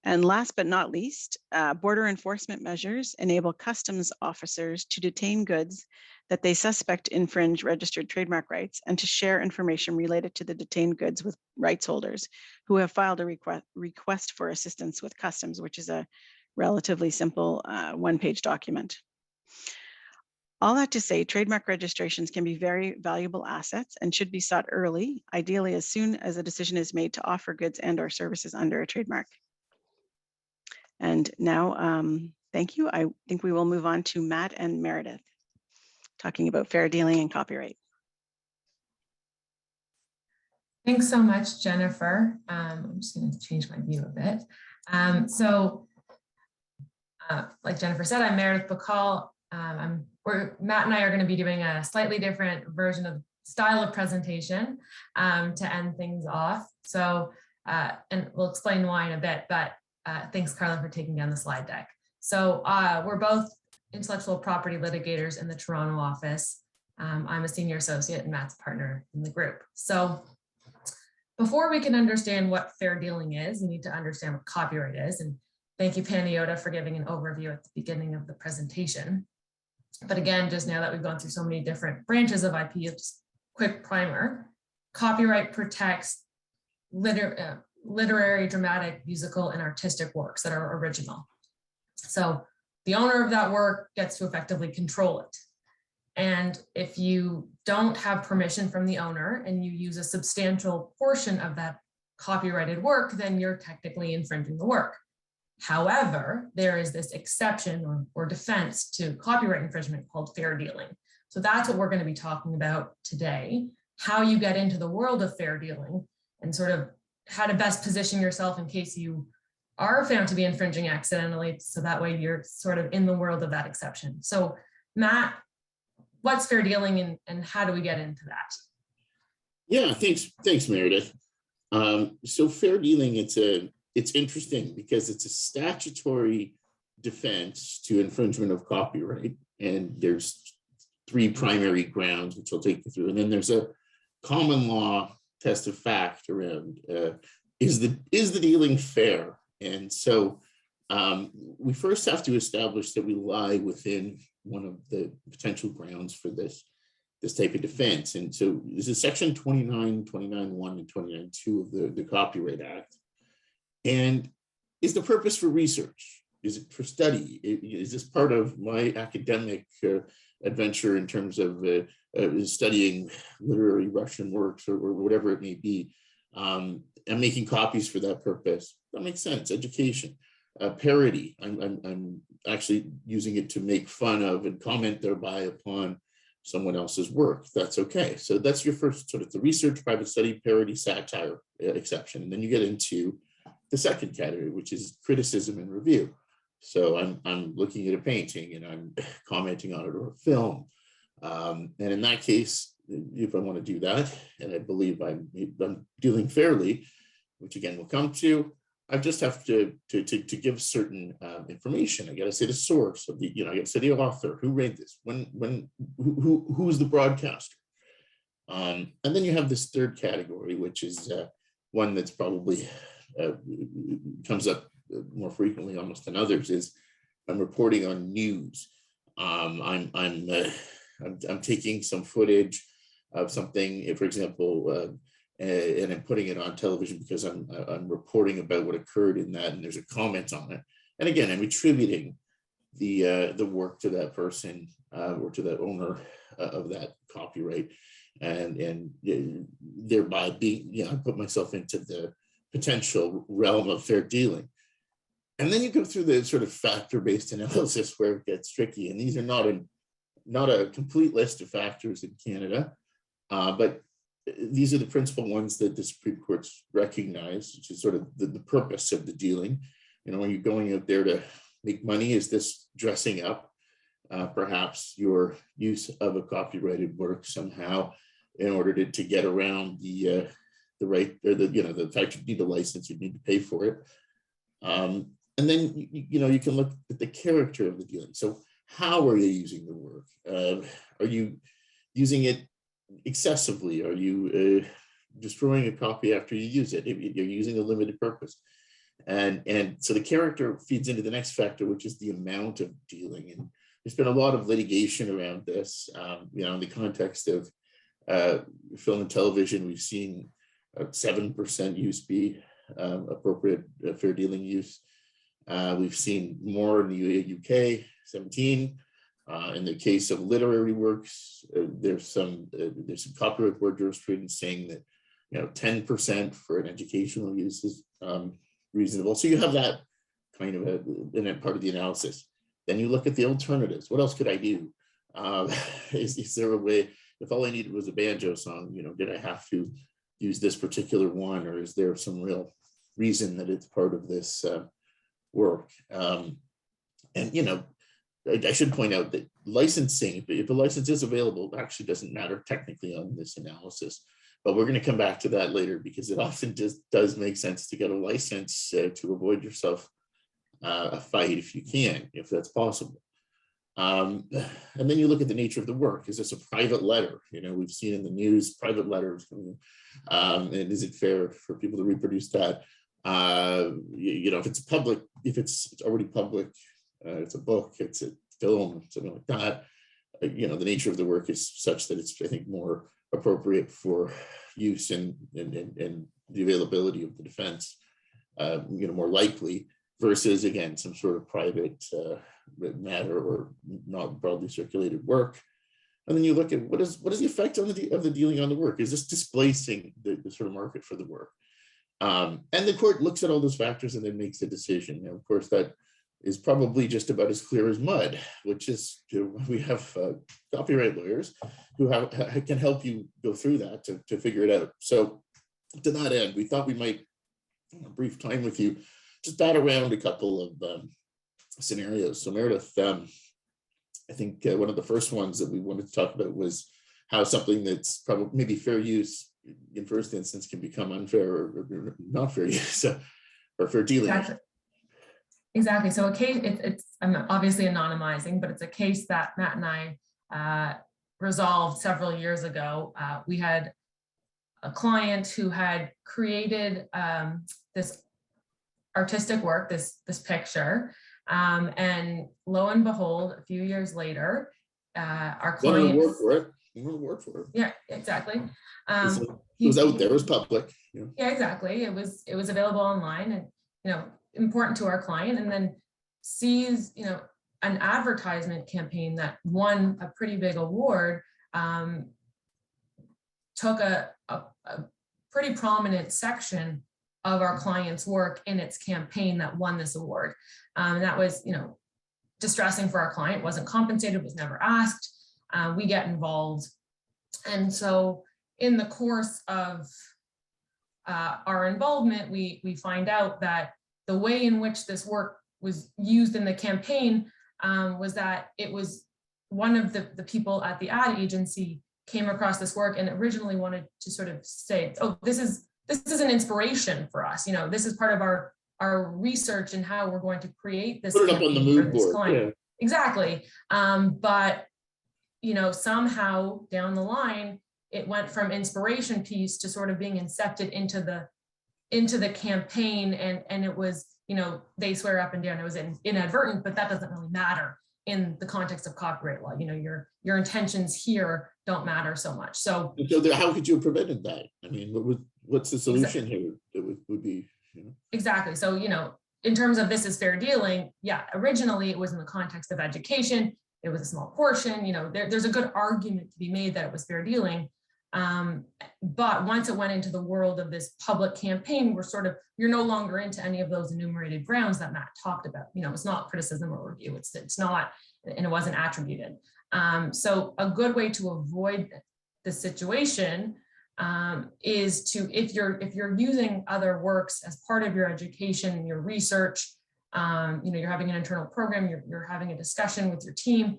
And last but not least, border enforcement measures enable customs officers to detain goods that they suspect infringe registered trademark rights and to share information related to the detained goods with rights holders who have filed a request for assistance with customs, which is a relatively simple one-page document. All that to say, trademark registrations can be very valuable assets and should be sought early, ideally as soon as a decision is made to offer goods and/or services under a trademark. And now, thank you. I think we will move on to Matt and Meredith, talking about fair dealing and copyright. Thanks so much, Jennifer. I'm just going to change my view a bit. Like Jennifer said, I'm Meredith Bacall. Matt and I are going to be doing a slightly different version of style of presentation to end things off. So, and we'll explain why in a bit, but thanks, Carla, for taking down the slide deck. So we're both intellectual property litigators in the Toronto office. I'm a senior associate and Matt's a partner in the group. So before we can understand what fair dealing is, we need to understand what copyright is. And thank you, Panayotta, for giving an overview at the beginning of the presentation. But again, just now that we've gone through so many different branches of IP, just quick primer. Copyright protects literary, dramatic, musical, and artistic works that are original. So the owner of that work gets to effectively control it. And if you don't have permission from the owner and you use a substantial portion of that copyrighted work, then you're technically infringing the work. However, there is this exception or defense to copyright infringement called fair dealing. So that's what we're going to be talking about today, how you get into the world of fair dealing and sort of how to best position yourself in case you are found to be infringing accidentally. So that way you're sort of in the world of that exception. So Matt, what's fair dealing and how do we get into that? Yeah, thanks, Meredith. So fair dealing, it's interesting because it's a statutory defense to infringement of copyright. And there's three primary grounds, which I'll take you through. And then there's a common law test of fact around, is the dealing fair? And so we first have to establish that we lie within one of the potential grounds for this type of defense. And so this is section 29, 29.1 and 29.2 of the Copyright Act. And is the purpose for research? Is it for study? Is this part of my academic adventure in terms of studying literary Russian works or whatever it may be? I'm making copies for that purpose. That makes sense. Education, parody. I'm actually using it to make fun of and comment thereby upon someone else's work. That's okay. So that's your first sort of the research, private study, parody, satire exception. And then you get into the second category, which is criticism and review. So I'm looking at a painting and I'm commenting on it or a film. And in that case, if I want to do that, and I believe I'm dealing fairly, which again we'll come to, I just have to give certain information. I got to say the source of the, I got to say the author, who read this, who's the broadcaster. And then you have this third category, which is one that's probably comes up more frequently almost than others, is I'm reporting on news. I'm taking some footage of something, for example, and I'm putting it on television because I'm reporting about what occurred in that, and there's a comment on it. And again, I'm attributing the work to that person or to the owner of that copyright, and thereby being, I put myself into the potential realm of fair dealing. And then you go through the sort of factor-based analysis where it gets tricky. And these are not a complete list of factors in Canada, but these are the principal ones that the Supreme Court's recognize, which is sort of the purpose of the dealing. Are you going out there to make money? Is this dressing up perhaps your use of a copyrighted work somehow in order to get around the right, or the fact you need a license, you need to pay for it. And then, you can look at the character of the dealing. So how are you using the work? Are you using it excessively? Are you destroying a copy after you use it? You're using a limited purpose. And so the character feeds into the next factor, which is the amount of dealing. And there's been a lot of litigation around this, in the context of film and television. We've seen 7% use be appropriate fair dealing use. We've seen more in the UK, 17. In the case of literary works, there's some copyright board jurisprudence saying that 10% for an educational use is reasonable. So you have that kind of in part of the analysis. Then you look at the alternatives. What else could I do? Is there a way? If all I needed was a banjo song, did I have to use this particular one, or is there some real reason that it's part of this work? I should point out that licensing, if a license is available, actually doesn't matter technically on this analysis. But we're going to come back to that later, because it often just does make sense to get a license to avoid yourself a fight if you can, if that's possible. And then you look at the nature of the work. Is this a private letter? We've seen in the news private letters. And is it fair for people to reproduce that? If it's public, if it's already public, it's a book, it's a film, something like that. The nature of the work is such that it's, I think, more appropriate for use and the availability of the defense, more likely, versus, again, some sort of private matter or not broadly circulated work. And then you look at what is the effect of the dealing on the work? Is this displacing the sort of market for the work? And the court looks at all those factors and then makes a decision. Now, of course, that is probably just about as clear as mud, which is, we have copyright lawyers who can help you go through that to figure it out. So to that end, we thought we might, in a brief time with you, just bat around a couple of scenarios. So Meredith, I think one of the first ones that we wanted to talk about was how something that's probably maybe fair use in first instance can become unfair or not fair use or fair dealing. Exactly. So a case, it's I'm obviously anonymizing, but it's a case that Matt and I resolved several years ago. We had a client who had created this artistic work, this picture, and lo and behold, a few years later, our client won an award for it. Yeah, exactly. It was out there, it was public. Yeah, exactly. It was available online, and important to our client, and then sees an advertisement campaign that won a pretty big award, took a pretty prominent section of our client's work in its campaign that won this award. And that was distressing for our client, wasn't compensated, was never asked. We get involved, and so in the course of our involvement, we find out that the way in which this work was used in the campaign was that it was one of the people at the ad agency came across this work and originally wanted to sort of say, oh, this is an inspiration for us. This is part of our research and how we're going to create this. Put it up on the mood board. Yeah. Exactly. But somehow down the line, it went from inspiration piece to sort of being incepted into the campaign, and it was, they swear up and down it was inadvertent, but that doesn't really matter in the context of copyright law. Your intentions here don't matter so much. So how could you have prevented that? I mean, what's the solution here that would be? Exactly. So, in terms of this is fair dealing, yeah, originally it was in the context of education. It was a small portion, there's a good argument to be made that it was fair dealing. But once it went into the world of this public campaign, you're no longer into any of those enumerated grounds that Matt talked about. It's not criticism or review. It's not, and it wasn't attributed. So a good way to avoid the situation is to, if you're using other works as part of your education, your research, you're having an internal program, you're having a discussion with your team,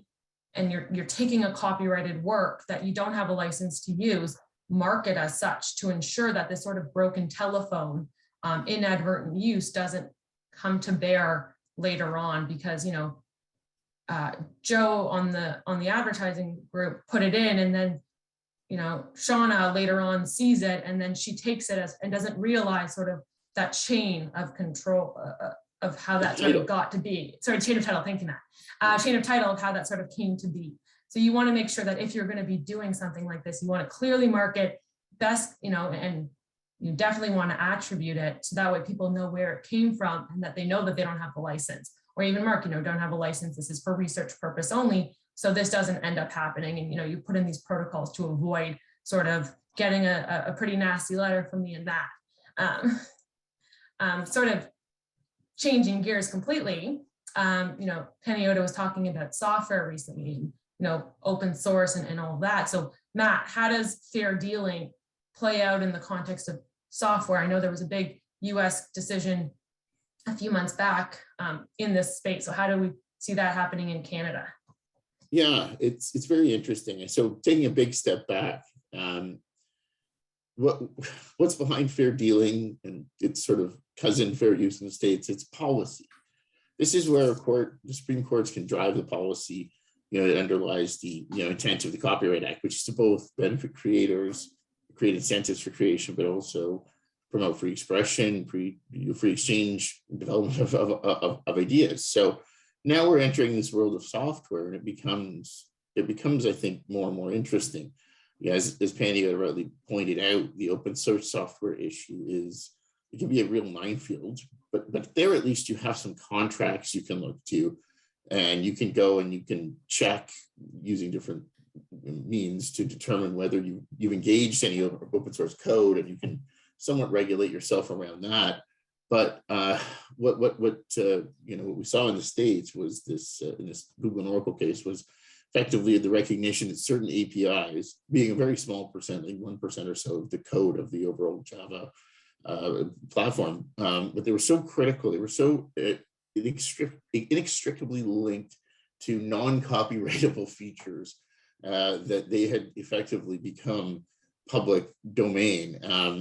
and you're taking a copyrighted work that you don't have a license to use, mark it as such to ensure that this sort of broken telephone inadvertent use doesn't come to bear later on, because, you know, Joe on the advertising group put it in, and then, you know, Shauna later on sees it, and then she takes it as and doesn't realize sort of that chain of control of how that sort of got to be. Sorry, chain of title, thank you, Matt. Chain of title of how that sort of came to be. So you want to make sure that if you're going to be doing something like this, you want to clearly mark it best, you know, and you definitely want to attribute it so that way people know where it came from and that they know that they don't have the license, or even mark, you know, don't have a license. This is for research purpose only. So this doesn't end up happening. And, you know, you put in these protocols to avoid sort of getting a pretty nasty letter from me and that. Sort of changing gears completely. You know, Panayota was talking about software recently, and, you know, open source and all of that. So Matt, how does fair dealing play out in the context of software? I know there was a big US decision a few months back in this space. So how do we see that happening in Canada? Yeah, it's very interesting. So taking a big step back, what's behind fair dealing and its sort of cousin fair use in the States? It's policy. This is where the Supreme Courts can drive the policy, you know, that underlies the, you know, intent of the Copyright Act, which is to both benefit creators, create incentives for creation, but also promote free expression, free exchange, development of ideas. So now we're entering this world of software, and it becomes, I think, more and more interesting. Yeah, as Pandy rightly pointed out, the open source software issue it can be a real minefield, but there at least you have some contracts you can look to, and you can go and you can check using different means to determine whether you've engaged any open source code, and you can somewhat regulate yourself around that. But what we saw in the States was this in this Google and Oracle case was effectively the recognition that certain APIs, being a very small percent, like 1% or so of the code of the overall Java platform, but they were so critical, they were so inextricably linked to non-copyrightable features that they had effectively become public domain, or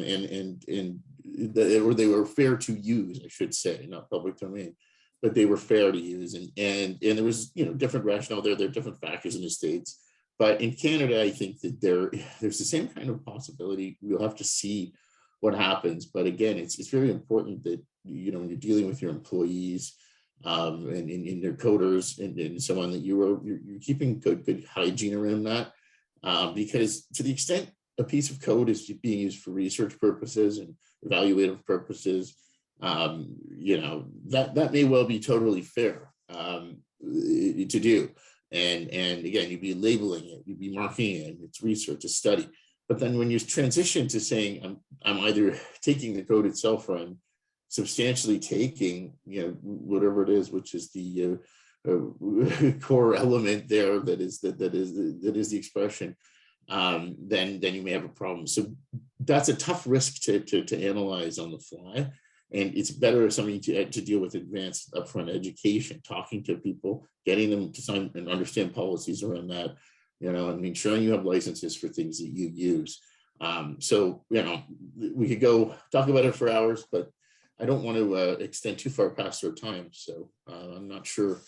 they were fair to use, I should say, not public domain, but they were fair to use. And there was, you know, different rationale there. There are different factors in the States, but in Canada, I think that there's the same kind of possibility. We'll have to see what happens. But again, it's very important that, you know, when you're dealing with your employees and their coders and so on, that you're keeping good hygiene around that, because to the extent a piece of code is being used for research purposes and evaluative purposes, you know, that may well be totally fair to do. And again, you'd be labeling it, you'd be marking it, it's research, a study. But then when you transition to saying, I'm either taking the code itself, or I'm substantially taking, you know, whatever it is, which is the core element there, that is the expression, then you may have a problem. So that's a tough risk to analyze on the fly. And it's better something to deal with advanced upfront education, talking to people, getting them to sign and understand policies around that, you know, and ensuring you have licenses for things that you use. So, you know, we could go talk about it for hours, but I don't want to extend too far past our time. So I'm not sure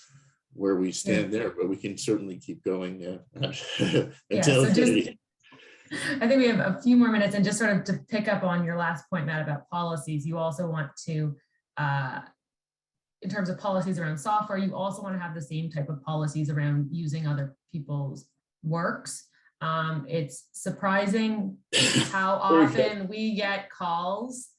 where we stand there, but we can certainly keep going until infinity. I think we have a few more minutes, and just sort of to pick up on your last point, Matt, about policies, you also want to, in terms of policies around software, you also want to have the same type of policies around using other people's works. It's surprising how often we get calls,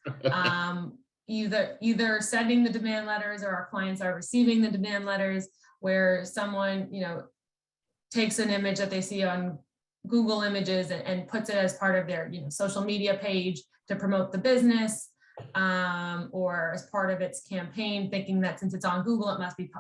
either sending the demand letters, or our clients are receiving the demand letters, where someone, you know, takes an image that they see on Google Images and puts it as part of their, you know, social media page to promote the business, or as part of its campaign, thinking that since it's on Google, it must be,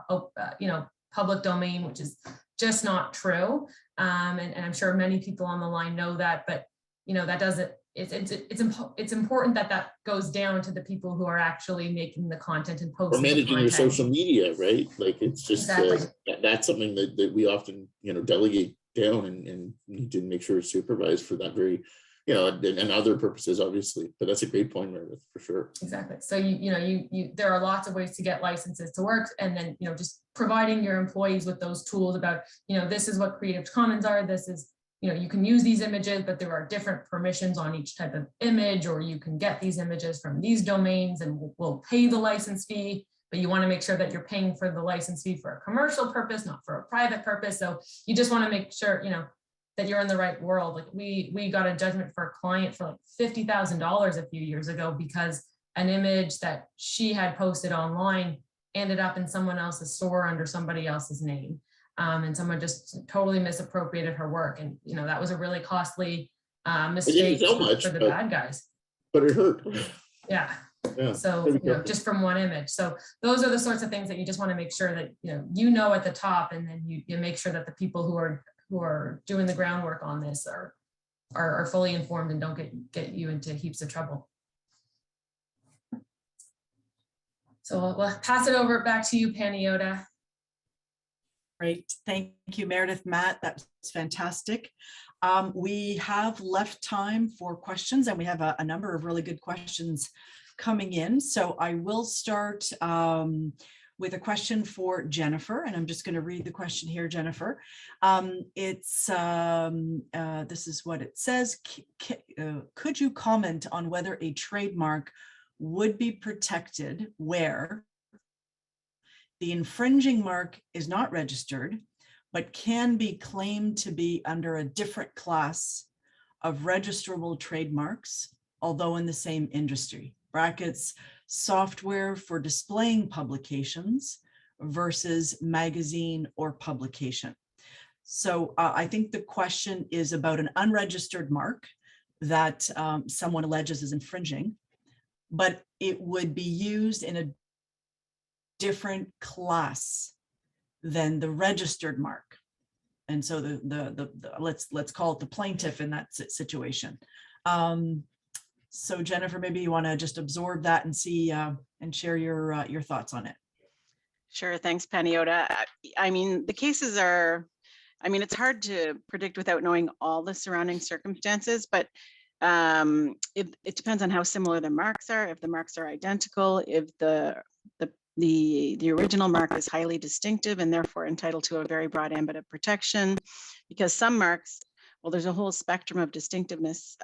you know, public domain, which is just not true. And I'm sure many people on the line know that, but, you know, that doesn't, it's important that goes down to the people who are actually making the content and posting. Or managing your social media, right? Like, it's just, exactly. That's something that we often, you know, delegate down and need to make sure it's supervised for that very, you know, and other purposes, obviously. But that's a great point, Meredith, for sure. Exactly. So you there are lots of ways to get licenses to work, and then just providing your employees with those tools about this is what Creative Commons are. This is you can use these images, but there are different permissions on each type of image, or you can get these images from these domains, and we'll pay the license fee. But you want to make sure that you're paying for the license fee for a commercial purpose, not for a private purpose. So you just want to make sure that you're in the right world. Like we got a judgment for a client for like $50,000 a few years ago because an image that she had posted online ended up in someone else's store under somebody else's name. And someone just totally misappropriated her work. And, that was a really costly mistake for the bad guys. But it hurt. Yeah. So, just from one image. So those are the sorts of things that you just want to make sure that, at the top, and then you make sure that the people who are doing the groundwork on this are fully informed and don't get you into heaps of trouble. So we'll pass it over back to you, Panayota. Great. Thank you, Meredith, Matt. That's fantastic. We have left time for questions, and we have a number of really good questions coming in. So I will start with a question for Jennifer, and I'm just going to read the question here, Jennifer. This is what it says. Could you comment on whether a trademark would be protected where the infringing mark is not registered, but can be claimed to be under a different class of registrable trademarks, although in the same industry? Brackets, software for displaying publications versus magazine or publication. So I think the question is about an unregistered mark that someone alleges is infringing, but it would be used in a different class than the registered mark. And so let's call it the plaintiff in that situation. So Jennifer, maybe you want to just absorb that and see and share your thoughts on it. Sure, thanks, Panayota. I mean, the cases are, it's hard to predict without knowing all the surrounding circumstances, but it depends on how similar the marks are. If the marks are identical, if the original mark is highly distinctive and therefore entitled to a very broad ambit of protection, because some marks, well, there's a whole spectrum of distinctiveness,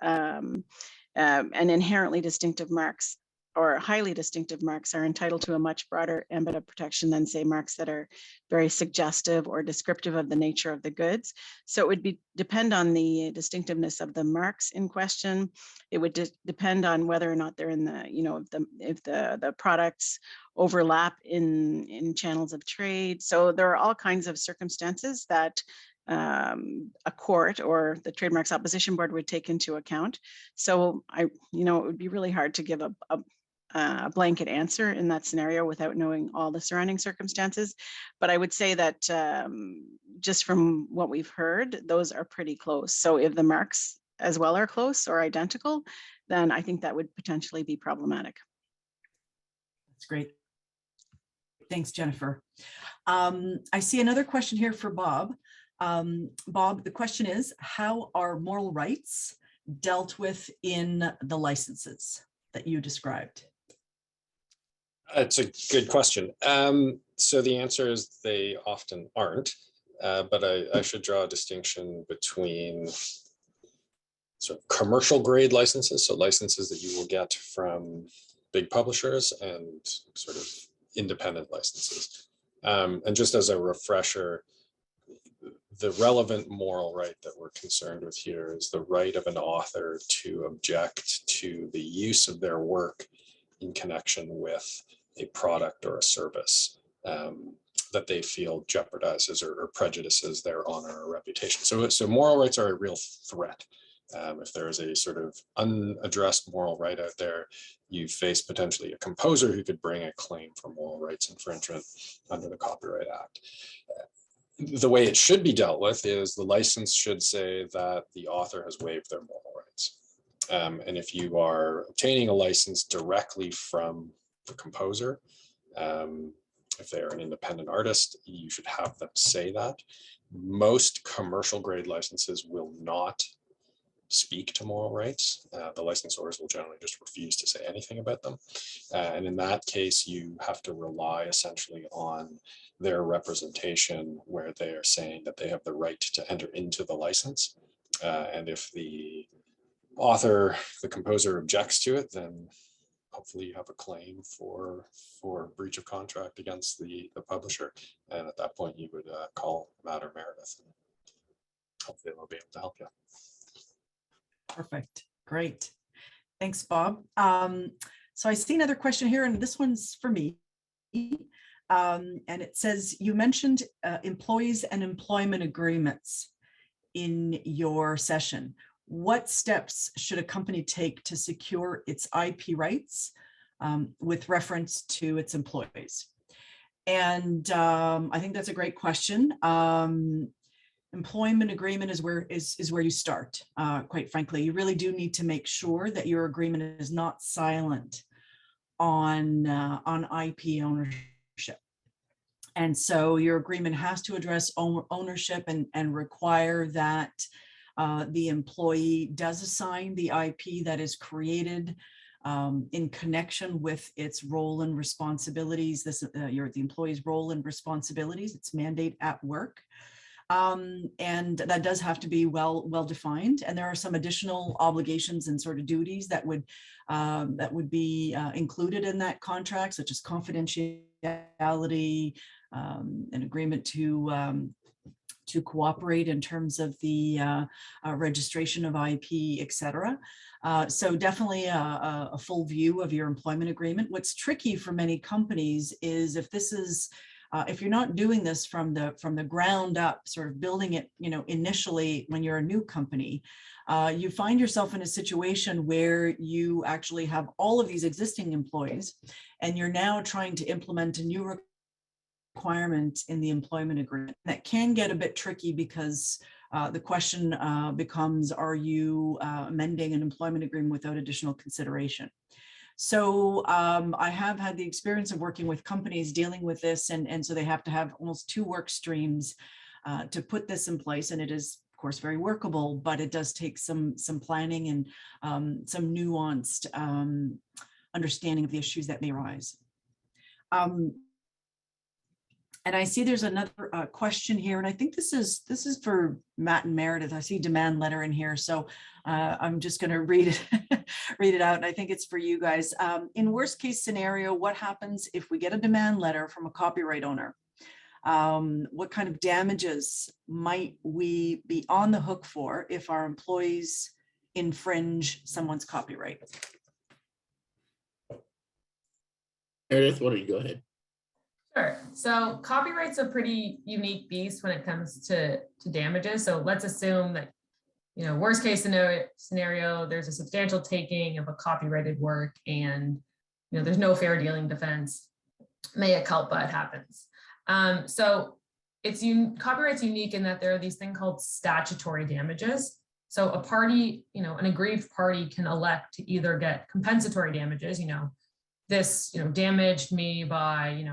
and inherently distinctive marks or highly distinctive marks are entitled to a much broader ambit of protection than, say, marks that are very suggestive or descriptive of the nature of the goods. So it would depend on the distinctiveness of the marks in question. It would depend on whether or not they're in the, if the products overlap in channels of trade. So there are all kinds of circumstances that a court or the Trademarks Opposition Board would take into account. So it would be really hard to give a blanket answer in that scenario without knowing all the surrounding circumstances. But I would say that just from what we've heard, those are pretty close. So if the marks as well are close or identical, then I think that would potentially be problematic. That's great. Thanks, Jennifer. I see another question here for Bob. Bob, the question is, how are moral rights dealt with in the licenses that you described? It's a good question. So the answer is they often aren't, but I should draw a distinction between sort of commercial grade licenses, so licenses that you will get from big publishers, and sort of independent licenses. And just as a refresher, the relevant moral right that we're concerned with here is the right of an author to object to the use of their work in connection with a product or a service that they feel jeopardizes or prejudices their honor or reputation. So moral rights are a real threat. If there is a sort of unaddressed moral right out there, you face potentially a composer who could bring a claim for moral rights infringement under the Copyright Act. The way it should be dealt with is the license should say that the author has waived their moral rights. And if you are obtaining a license directly from the composer, if they're an independent artist, you should have them say that. Most commercial grade licenses will not speak to moral rights. The licensors will generally just refuse to say anything about them. And in that case, you have to rely essentially on their representation where they are saying that they have the right to enter into the license. And if the author, the composer objects to it, then hopefully you have a claim for breach of contract against the publisher. And at that point, you would call Matter Meredith. And hopefully they'll be able to help you. Perfect. Great. Thanks, Bob. So I see another question here, and this one's for me. And it says, you mentioned employees and employment agreements in your session. What steps should a company take to secure its IP rights with reference to its employees? And I think that's a great question. Employment agreement is where you start. Quite frankly, you really do need to make sure that your agreement is not silent on IP ownership. And so your agreement has to address ownership and require that the employee does assign the IP that is created in connection with its role and responsibilities. The employee's role and responsibilities, its mandate at work. And that does have to be well defined. And there are some additional obligations and sort of duties that would be included in that contract, such as confidentiality, an agreement to cooperate in terms of the registration of IP, etc. So definitely a full view of your employment agreement. What's tricky for many companies is if you're not doing this from the ground up, sort of building it, initially when you're a new company, you find yourself in a situation where you actually have all of these existing employees, and you're now trying to implement a new requirement in the employment agreement. That can get a bit tricky because the question becomes, are you amending an employment agreement without additional consideration? So I have had the experience of working with companies dealing with this, and so they have to have almost 2 work streams to put this in place, and it is, of course, very workable, but it does take some planning and some nuanced understanding of the issues that may arise. And I see there's another question here, and I think this is for Matt and Meredith. I see demand letter in here, so I'm just going to read it read it out. And I think it's for you guys. In worst case scenario, what happens if we get a demand letter from a copyright owner? What kind of damages might we be on the hook for if our employees infringe someone's copyright? Meredith, why don't you go ahead? Sure. So copyright's a pretty unique beast when it comes to damages. So let's assume that, worst case scenario, there's a substantial taking of a copyrighted work and, there's no fair dealing defense. Mea culpa, it happens. So copyright's unique in that there are these things called statutory damages. So a party, an aggrieved party can elect to either get compensatory damages, this, damaged me by,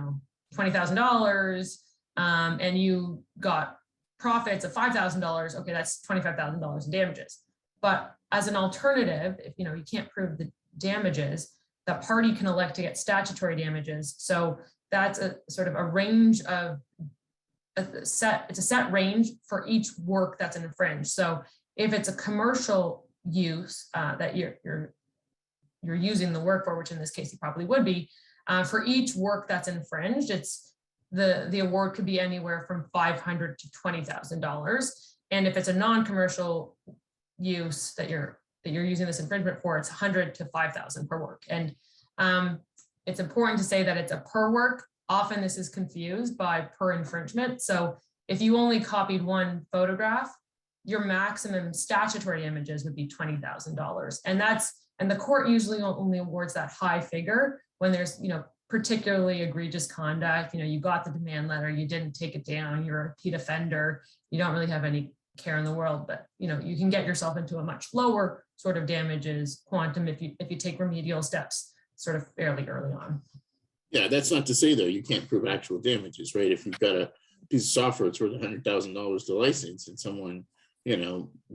$20,000, and you got profits of $5,000. Okay, that's $25,000 in damages. But as an alternative, if you can't prove the damages, the party can elect to get statutory damages. So that's a sort of a range of it's a set range for each work that's infringed. So if it's a commercial use that you're using the work for, which in this case you probably would be, for each work that's infringed, it's the award could be anywhere from $500 to $20,000. And if it's a non-commercial use that you're using this infringement for, it's $100 to $5,000 per work. And it's important to say that it's a per work. Often this is confused by per infringement. So if you only copied one photograph, your maximum statutory damages would be $20,000. And the court usually only awards that high figure when there's, particularly egregious conduct. You got the demand letter, you didn't take it down, you're a repeat offender, you don't really have any care in the world, but you can get yourself into a much lower sort of damages quantum if you take remedial steps sort of fairly early on. Yeah, that's not to say though you can't prove actual damages, right? If you've got a piece of software that's worth $100,000 to license and someone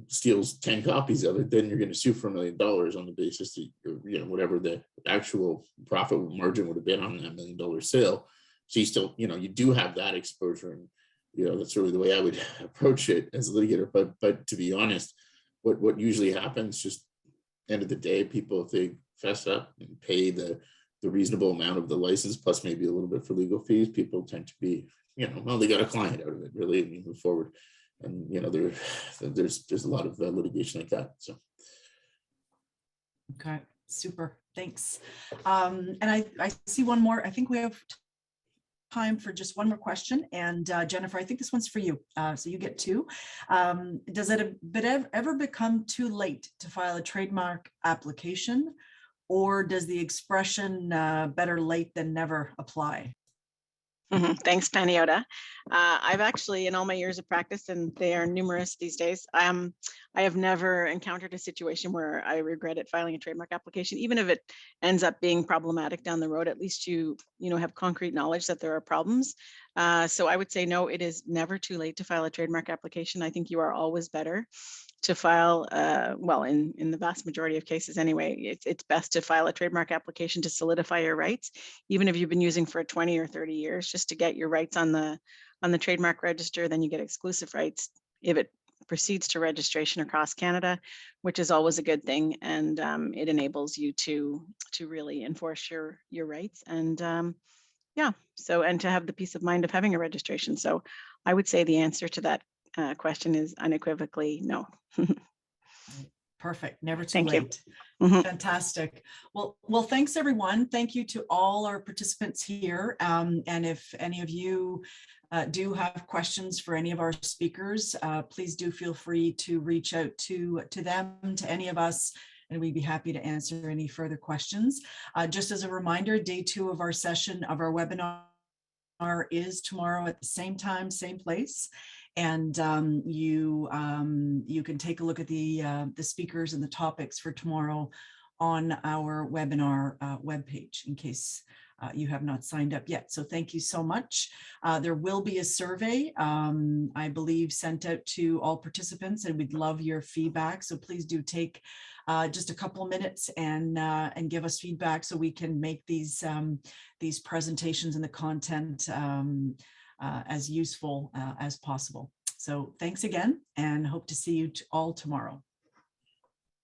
steals 10 copies of it, then you're going to sue for $1 million on the basis that, whatever the actual profit margin would have been on that $1 million sale. So you still, you do have that exposure, and, that's really the way I would approach it as a litigator. But to be honest, what usually happens, just end of the day, people, if they fess up and pay the reasonable amount of the license, plus maybe a little bit for legal fees, people tend to be, well, they got a client out of it, really, and you move forward. And there's a lot of litigation like that. So okay, super, thanks. And I see one more. I think we have time for just one more question. And Jennifer, I think this one's for you. So you get two. Does it ever become too late to file a trademark application, or does the expression better late than never apply? Thanks, Paniota. I've actually, in all my years of practice, and they are numerous these days, I have never encountered a situation where I regretted filing a trademark application. Even if it ends up being problematic down the road, at least you have concrete knowledge that there are problems. So I would say no, it is never too late to file a trademark application. I think you are always better to file, well, in the vast majority of cases anyway, it's best to file a trademark application to solidify your rights, even if you've been using for 20 or 30 years, just to get your rights on the trademark register. Then you get exclusive rights if it proceeds to registration across Canada, which is always a good thing, and it enables you to really enforce your rights, and yeah, so, and to have the peace of mind of having a registration. So I would say the answer to that question is unequivocally no. Perfect. Never too Thank late. you. Fantastic. Well, thanks everyone. Thank you to all our participants here. And if any of you do have questions for any of our speakers, please do feel free to reach out to them, to any of us, and we'd be happy to answer any further questions. Just as a reminder, day 2 of our session of our webinar is tomorrow at the same time, same place. And you can take a look at the speakers and the topics for tomorrow on our webinar webpage in case you have not signed up yet. So thank you so much. There will be a survey, I believe, sent out to all participants, and we'd love your feedback. So please do take just a couple of minutes and give us feedback so we can make these presentations and the content as useful as possible. So thanks again, and hope to see you all tomorrow.